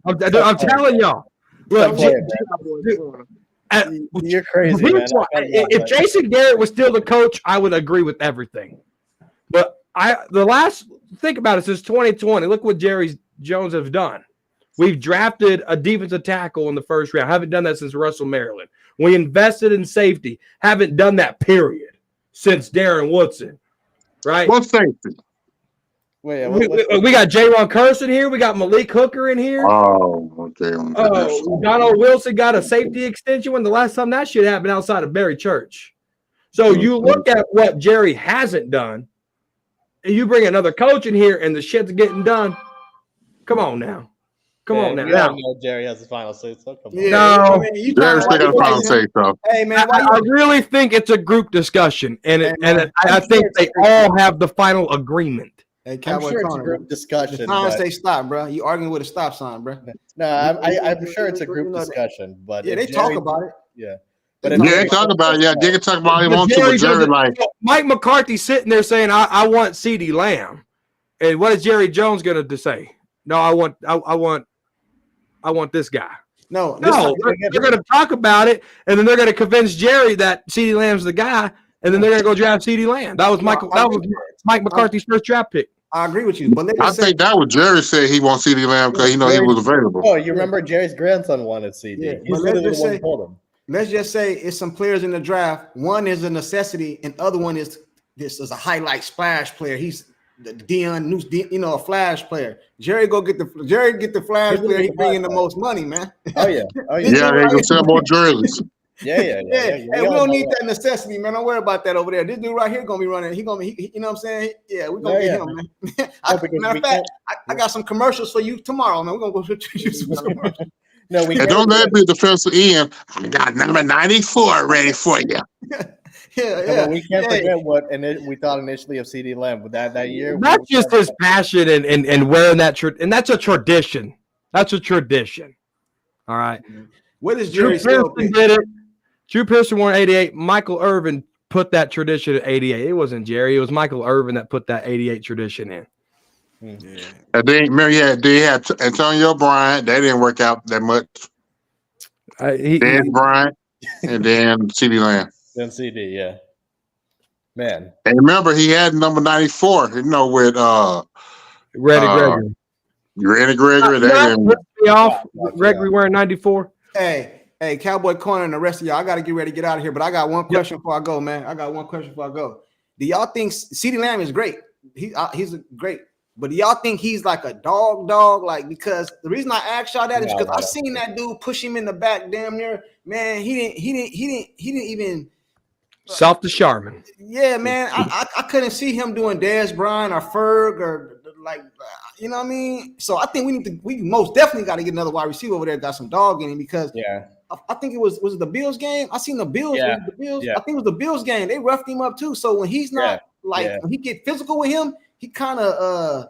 I'm telling y'all. Look, You're crazy, man. If Jason Garrett was still the coach, I would agree with everything. But think about it, since 2020, look what Jerry Jones has done. We've drafted a defensive tackle in the first round. Haven't done that since Russell Maryland. We invested in safety. Haven't done that, period, since Darren Woodson. Right? what safety? We got J-Ron Curson here. We got Malik Hooker in here. Oh, okay. Donald Wilson got a safety extension when the last time that shit happened outside of Berry Church. So you look at what Jerry hasn't done, and you bring another coach in here, and the shit's getting done. Come on now. We all know Jerry has the final say. So come on. Yeah, No. Jerry still got a final say, so. Hey man, I really think it's a group discussion, and I think they all have the final agreement. Hey, I'm Cowboy sure it's a Corner, group discussion. the sign say stop, bro. You arguing with a stop sign, bro. No, I'm sure it's a group discussion. But Yeah, they talk about it. Yeah. They talk about it. Yeah, they can talk about it. Want to, but Jerry like Mike McCarthy sitting there saying, "I want CeeDee Lamb," and what is Jerry Jones going to say? No, I want this guy. No, they're going to talk about it, and then they're going to convince Jerry that CeeDee Lamb's the guy, and then they're going to go draft CeeDee Lamb. That was Mike McCarthy's first draft pick. I agree with you, but I think that was Jerry said he wants CeeDee Lamb because he was available. Oh, you remember Jerry's grandson wanted CD. Yeah, He's literally the one who told him. Let's just say it's some players in the draft. One is a necessity, and the other one is this is a highlight splash player. He's the a flash player. Jerry get the flash player. He bring in the most money, man. Oh yeah. Yeah, they gonna sell more jerseys. Yeah. Hey, we don't need that necessity, man. Don't worry about that over there. This dude right here gonna be running. You know what I'm saying? Yeah, we're gonna get him, man. Matter of fact, I got some commercials for you tomorrow, man. We're gonna go shoot you some commercials. No, we and don't let me be defensive end. I got number 94 ready for you. Yeah. We can't forget what we thought initially of CeeDee Lamb with that year. That's just his passion and wearing that and that's a tradition. That's a tradition. All right. What is Jerry Drew Pearson did it. Drew Pearson won 88. Michael Irvin put that tradition at 88. It wasn't Jerry. It was Michael Irvin that put that 88 tradition in. Yeah. And then they had Antonio Bryant. That didn't work out that much. Then Bryant and then CeeDee Lamb. Then CD, yeah. Man. And remember, he had number 94, with Randy Gregory. Gregory wearing 94. Hey, Cowboy Corner and the rest of y'all, I got to get ready to get out of here, but I got one question before I go, man. Do y'all think CeeDee Lamb is great? He's great. But do y'all think he's like a dog? Like, because the reason I asked y'all that is because I seen that dude push him in the back damn near. Man, he didn't even South to Charmin. Yeah, man. I couldn't see him doing Dez Bryant or Ferg or like, you know what I mean? So I think we most definitely got to get another wide receiver over there, got some dog in him because I think it was it the Bills game? I seen the Bills. Yeah. The Bills. Yeah. I think it was the Bills game. They roughed him up too. So when he's not when he get physical with him, he kind of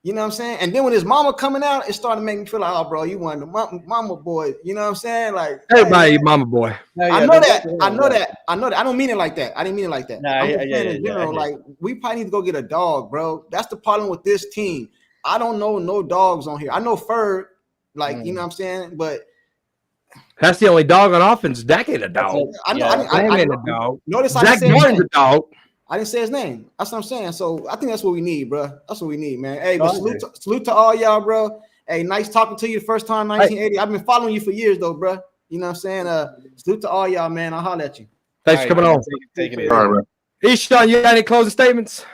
you know what I'm saying? And then when his mama coming out, it started making me feel like, oh, bro, you want the mama boy. You know what I'm saying? Like everybody, mama boy. I know that. I know that. I don't mean it like that. I didn't mean it like that. I'm just saying in general, like we probably need to go get a dog, bro. That's the problem with this team. I don't know no dogs on here. I know Ferg, like you know what I'm saying, but that's the only dog on offense. Dak ain't a dog. I know. I ain't a dog. Notice I Zach didn't say his Martin's name. a dog. I didn't say his name. That's what I'm saying. So I think that's what we need, bro. That's what we need, man. Hey, but salute to all y'all, bro. Hey, nice talking to you the first time, 1980. I've been following you for years, though, bro. You know what I'm saying? Salute to all y'all, man. I'll holler at you. Thanks for coming on. All right, Ishan, you got any closing statements?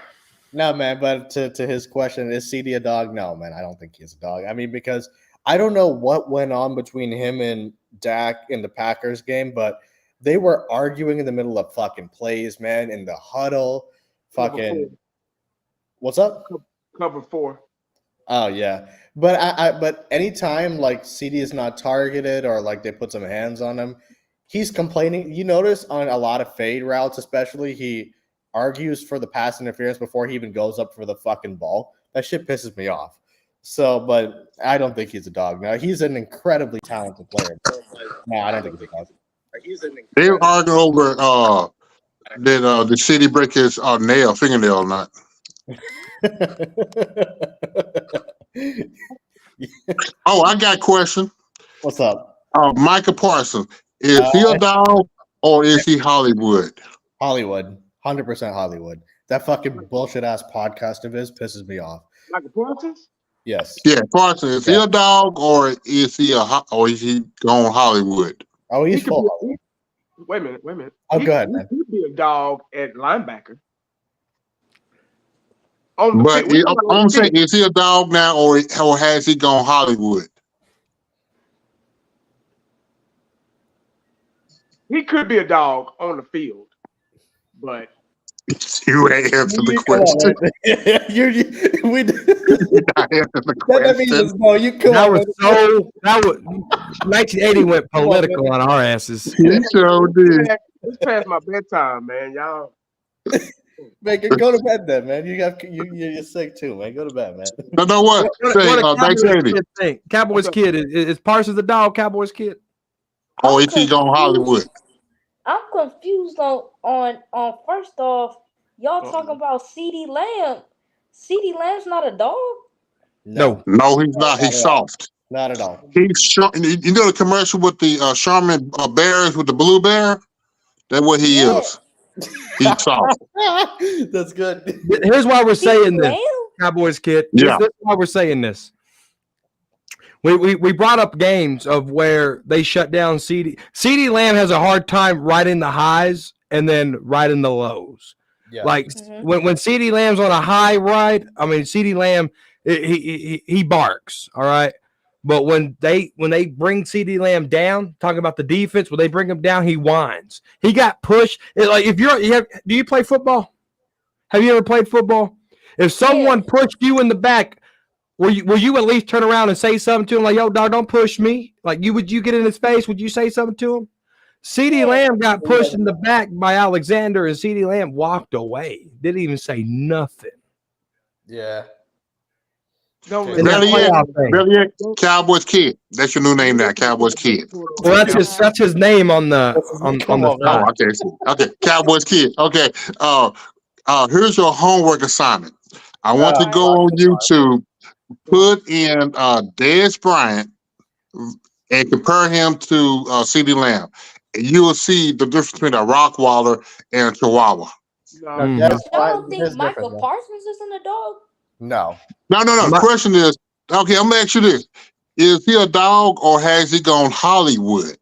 No, man, but to his question, is CD a dog? No, man, I don't think he's a dog. I mean, because I don't know what went on between him and Dak in the Packers game, but they were arguing in the middle of fucking plays, man, in the huddle. Fucking, what's up? Cover 4. Oh yeah, but anytime like CD is not targeted or like they put some hands on him, he's complaining. You notice on a lot of fade routes, especially, he argues for the pass interference before he even goes up for the fucking ball. That shit pisses me off. So, but I don't think he's a dog. Now he's an incredibly talented player. No, I don't think he's a dog. They were arguing over did the city break his fingernail or not. Oh, I got a question. What's up? Micah Parsons, is he a dog or is he Hollywood? Hollywood. 100% Hollywood. That fucking bullshit ass podcast of his pisses me off. Like a Parsons? Yes. Yeah, Parsons, is he a dog or is he going Hollywood? Oh, he's full. Wait a minute. Oh, go ahead, man. He could be a dog at linebacker. But I'm saying, is he a dog now or has he gone Hollywood? He could be a dog on the field, but you ain't answered the question. We not answered the question. That was 1980 went political on our asses. You sure did. It's past my bedtime, man. Y'all. Man, go to bed then, man. You're sick too, man. Go to bed, man. No, what? Cowboys kid is Parsons the dog? Cowboys kid. Oh, is he going Hollywood? I'm confused on first off, y'all talking about CD Lamb. CD Lamb's not a dog? No, he's not. He's soft. Not at all. He's short. You know the commercial with the Charmin bears with the blue bear? That's what he is. He's soft. That's good. Here's why we're saying this, Cowboys kid. Yeah. This is why we're saying this. We brought up games of where they shut down CD. CD Lamb has a hard time riding the highs and then riding the lows. Yeah. Like when CD Lamb's on a high ride, I mean CD Lamb he barks, all right. But when they bring CD Lamb down, talking about the defense, when they bring him down, he whines. He got pushed. Like do you play football? Have you ever played football? If someone pushed you in the back, will you at least turn around and say something to him like, "Yo, dog, don't push me"? Like would you get in his face? Would you say something to him? CD Lamb got pushed in the back by Alexander, and CD Lamb walked away. Didn't even say nothing. Yeah. Really, Cowboys kid. That's your new name now, Cowboys kid. Well, that's his name on the side. Okay, Cowboys kid. Okay. Here's your homework assignment. I want to go on YouTube, put in Dez Bryant, and compare him to CD Lamb. And you will see the difference between a Rottweiler and a Chihuahua. Y'all don't think Michael Parsons isn't a dog? No. No. The question is, okay, I'm gonna ask you this: is he a dog or has he gone Hollywood?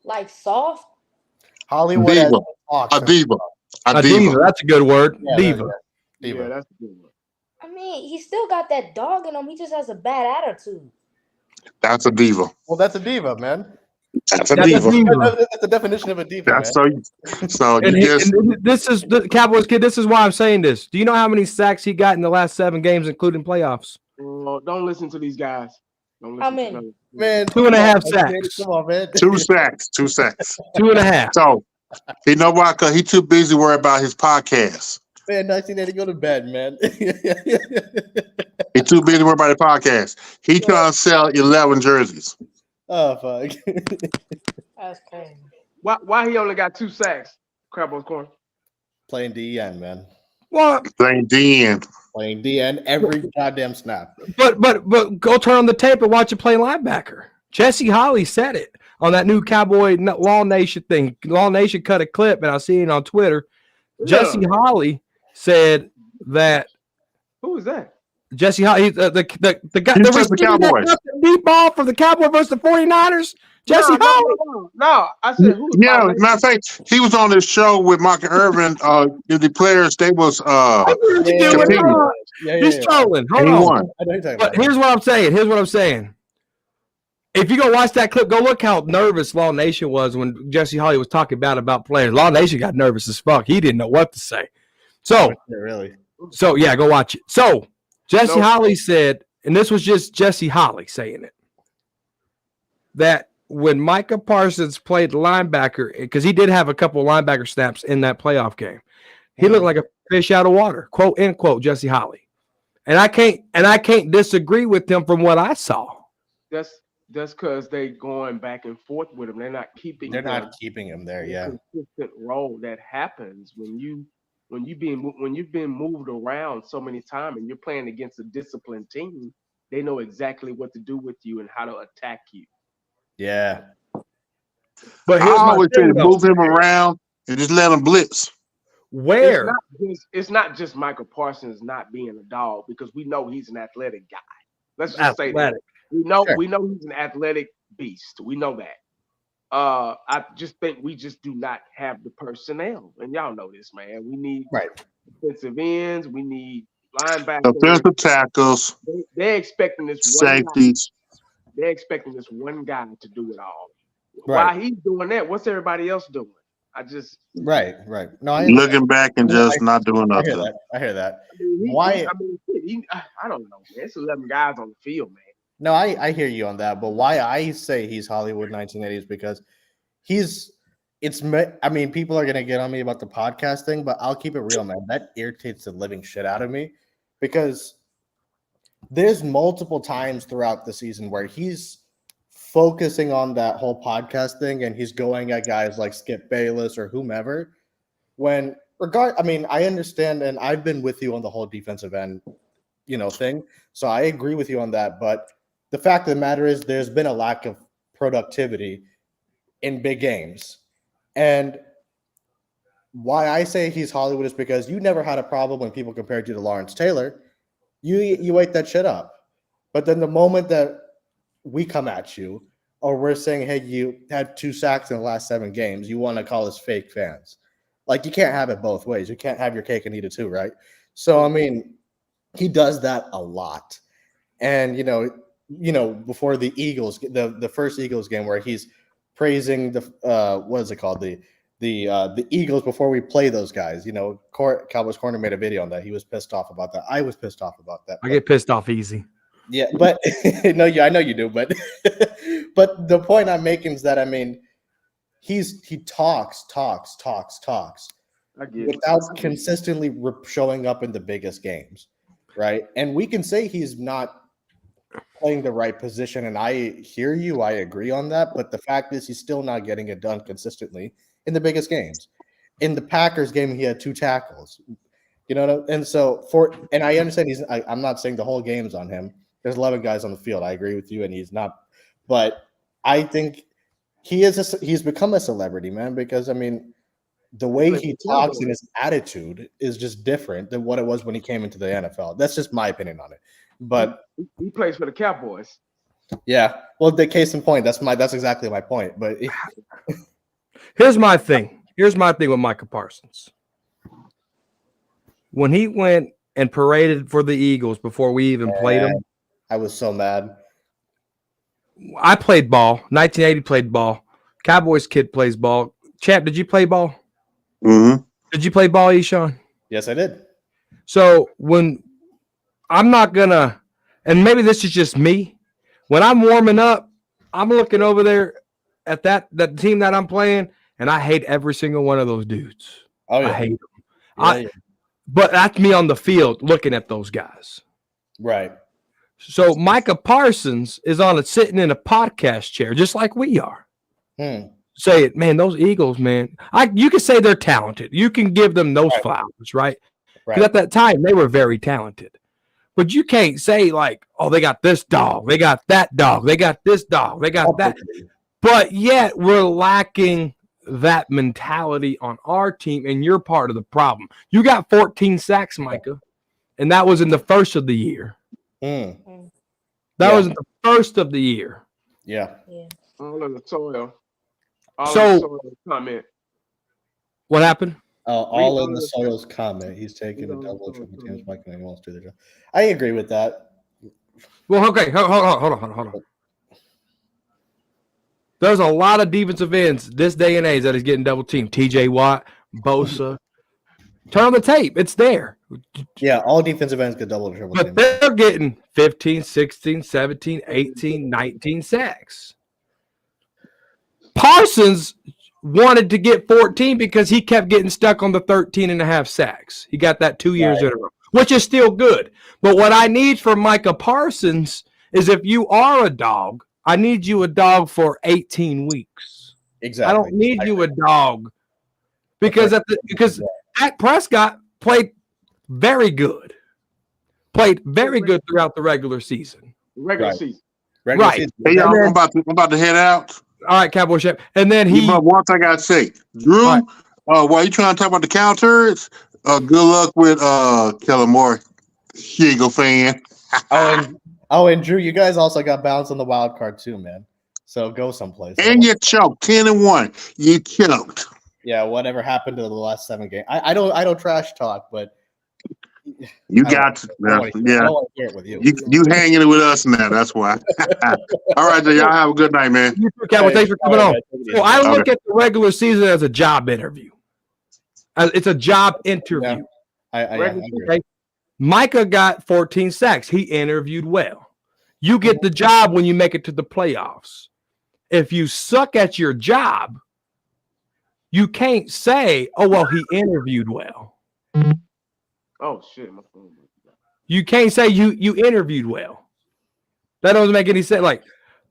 Like soft? Hollywood. Diva. A diva. A diva. That's a good word. Yeah, diva. Yeah, that's a good one. I mean, he still got that dog in him. He just has a bad attitude. That's a diva. Well, that's a diva, man. That's a diva. That's the definition of a diva. That's man. so and this is the Cowboys kid. This is why I'm saying this. Do you know how many sacks he got in the last 7 games, including playoffs? Don't listen to these guys. How many? Man, 2.5 sacks. Come on, man. 2 sacks. 2 sacks. 2.5. So, you know why? Because he's too busy worried about his podcast. Man, 1980, go to bed, man. He's too busy worried about his podcast. He trying to sell 11 jerseys. Oh, fuck. That's crazy. Why he only got 2 sacks? Crabbo's corner. Playing DN, man. Well, Playing DN. Playing DN every goddamn snap. but go turn on the tape and watch him play linebacker. Jesse Holly said it on that new Cowboy Law Nation thing. Law Nation cut a clip, and I seen it on Twitter. Yeah. Jesse Holly said that. Who was that? Jesse Holly, the guy, He's the just the Cowboys. deep ball for the Cowboy versus the 49ers. Jesse Holly. No, I said who? Yeah, matter of fact, he was on this show with Michael Irvin. The players, they was competing. He's trolling. Hold And he on. won. I know you're talking But about. here's what I'm saying. If you go watch that clip, go look how nervous Law Nation was when Jesse Holly was talking about players. Law Nation got nervous as fuck. He didn't know what to say. So Really? yeah, go watch it. So Jesse No. Holly said, and this was just Jesse Holly saying it, that when Micah Parsons played linebacker, because he did have a couple of linebacker snaps in that playoff game, he looked like a fish out of water, quote unquote, Jesse Holly. And I can't disagree with him from what I saw. That's because they going back and forth with him. They're not keeping. They're him not keeping him there, yeah. Consistent role that happens when you've been moved around so many times and you're playing against a disciplined team. They know exactly what to do with you and how to attack you. Yeah. But I here's my always say thing, to though. move him around and just let him blitz. Where? It's not just Michael Parsons not being a dog, because we know he's an athletic guy. Let's just say that. Athletic. We know he's an athletic beast. We know that. I just think we just do not have the personnel, and y'all know this, man. We need defensive ends. We need linebackers. Offensive tackles, They're expecting this one guy. safeties. They're expecting this one guy to do it all. Right. While he's doing that, what's everybody else doing? Right. No, I Looking back and just not doing I hear nothing. that. I hear that. Why? I don't know, man. It's 11 guys on the field, man. No, I hear you on that. But why I say he's Hollywood 1980 is because people are going to get on me about the podcast thing, but I'll keep it real, man. That irritates the living shit out of me because there's multiple times throughout the season where he's focusing on that whole podcast thing and he's going at guys like Skip Bayless or whomever. I understand, and I've been with you on the whole defensive end, thing. So I agree with you on that. But the fact of the matter is there's been a lack of productivity in big games. And why I say he's Hollywood is because you never had a problem when people compared you to Lawrence Taylor. You ate that shit up. But then the moment that we come at you or we're saying, hey, you had 2 sacks in the last 7 games, you want to call us fake fans. Like, you can't have it both ways. You can't have your cake and eat it too, right? So, he does that a lot. And, before the Eagles, the first Eagles game where he's praising what is it called? The Eagles before we play those guys. Cowboys Corner made a video on that. He was pissed off about that. I was pissed off about that. I get pissed off easy. Yeah, but no, I know you do, but but the point I'm making is that he talks without consistently showing up in the biggest games, right? And we can say he's not playing the right position, and I hear you, I agree on that, but the fact is he's still not getting it done consistently in the biggest games. In the Packers game, he had 2 tackles, and I understand I'm not saying the whole game's on him. There's 11 guys on the field. I agree with you, and he's not. But I think he's become a celebrity, man, because, the way he talks and his attitude is just different than what it was when he came into the NFL. That's just my opinion on it. But he plays for the Cowboys. Yeah. Well, the case in point, that's exactly my point. But Here's my thing with Micah Parsons. When he went and paraded for the Eagles before we even played him, I was so mad. I played ball. 1980 played ball. Cowboys kid plays ball. Champ, did you play ball? Mm-hmm. Did you play ball, Eshawn? Yes, I did. So when I'm not gonna, and maybe this is just me, when I'm warming up, I'm looking over there at that team that I'm playing, and I hate every single one of those dudes. Oh yeah, I hate them. Yeah. But that's me on the field looking at those guys. Right. So Micah Parsons is sitting in a podcast chair, just like we are. Say it, man. Those Eagles, man. You can say they're talented. You can give them those flowers, right? Because at that time they were very talented. But you can't say like, oh, they got this dog, they got that dog, they got this dog, they got that. But yet we're lacking that mentality on our team, and you're part of the problem. You got 14 sacks, Micah, and that was in the first of the year. That was in the first of the year. Yeah. All in the soil. Comment. What happened? All in the soil's comment. He's taking a double triple teams. Mike and wants to do the job. I agree with that. Well, okay, hold on. There's a lot of defensive ends this day and age that is getting double teamed. TJ Watt, Bosa. Turn on the tape. It's there. Yeah, all defensive ends get double or triple teamed. But they're getting 15, 16, 17, 18, 19 sacks. Parsons wanted to get 14 because he kept getting stuck on the 13 and a half sacks. He got that 2 years in a row, which is still good. But what I need from Micah Parsons is if you are a dog, I need you a dog for 18 weeks. Exactly. I don't need you a dog because Dak Prescott played very good. Played very good throughout the regular season. Regular season. Hey, y'all, I'm about to head out. All right, Cowboy Chef. And then one thing I say, Drew, while you trying to talk about the counters, good luck with Kellen Moore. Eagle fan. And Drew, you guys also got bounced on the wild card too, man. So go someplace. And you choked 10-1. You choked. Yeah, whatever happened to the last 7 games? I don't trash talk, but you got to. I don't want to hear it with you. You hanging it with us now. That's why. All right, y'all have a good night, man. You too, Cowboy. Thanks for coming on. Well, I look at the regular season as a job interview. It's a job interview. I agree. Micah got 14 sacks. He interviewed well. You get the job when you make it to the playoffs. If you suck at your job, you can't say, oh, well, he interviewed well. Oh, shit. My phone. You can't say you interviewed well. That doesn't make any sense. Like,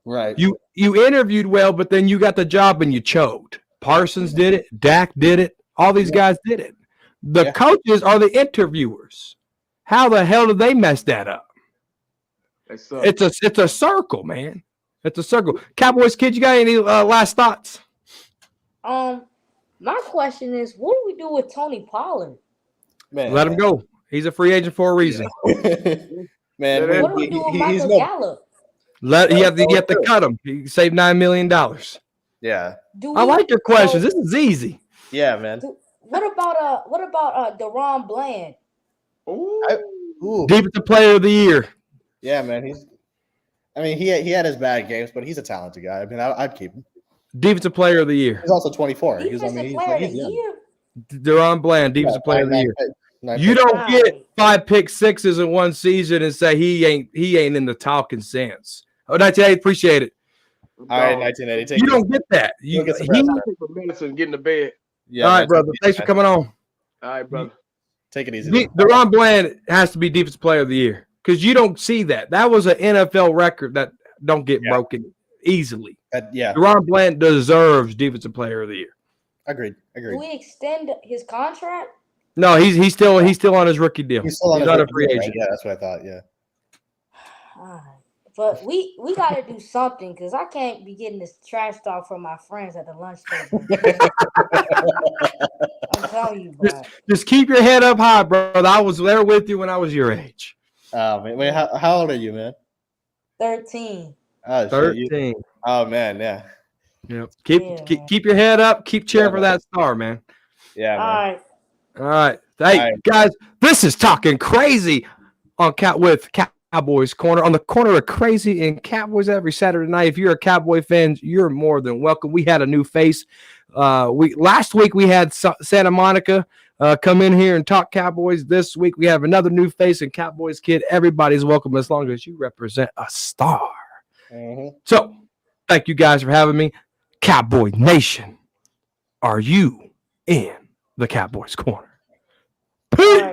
right. You interviewed well, but then you got the job and you choked. Parsons did it. Dak did it. All these guys did it. The coaches are the interviewers. How the hell did they mess that up? It's a circle, man. It's a circle. Cowboys kid, you got any last thoughts? My question is, what do we do with Tony Pollard? Man, let him go. He's a free agent for a reason. Man, what do we do with Michael Gallup? You have to cut him. He saved $9 million. Yeah. I like your questions. This is easy. Yeah, man. What about DeRon Bland? Defensive player of the year. Yeah, man. He had his bad games, but he's a talented guy. I mean, I'd keep him. Defensive player of the year. He's also 24. Defensive player of the year. DeRon Bland, defensive player of the year. You don't get 5 pick sixes in one season and say he ain't in the talking sense. Oh, 1980, appreciate it. All right, 1980. You don't get that. You get medicine, get in the bed. Yeah. All right, brother. Thanks for coming on. All right, brother. Take it easy. DeRon Bland has to be defensive player of the year because you don't see that. That was an NFL record that don't get broken easily. DeRon Bland deserves defensive player of the year. Agreed. Do we extend his contract? No, he's still on his rookie deal. He's still on not his a free agent. Right? Yeah, that's what I thought. Yeah. But we got to do something because I can't be getting this trash talk from my friends at the lunch table. I'm telling you, bro. Just keep your head up high, brother. I was there with you when I was your age. Wait, how old are you, man? 13. Oh, 13. Oh man, yeah. Yep. Keep your head up. Keep cheering for that star, man. Yeah. Man. All right. Hey, guys, this is Talking Crazy on with Cowboys Corner, on the corner of Crazy and Cowboys every Saturday night. If you're a Cowboy fan, you're more than welcome. We had a new face. Last week we had Santa Monica come in here and talk Cowboys. This week we have another new face and Cowboys kid. Everybody's welcome as long as you represent a star. So, thank you guys for having me. Cowboy Nation, are you in the Cowboys Corner? Peace.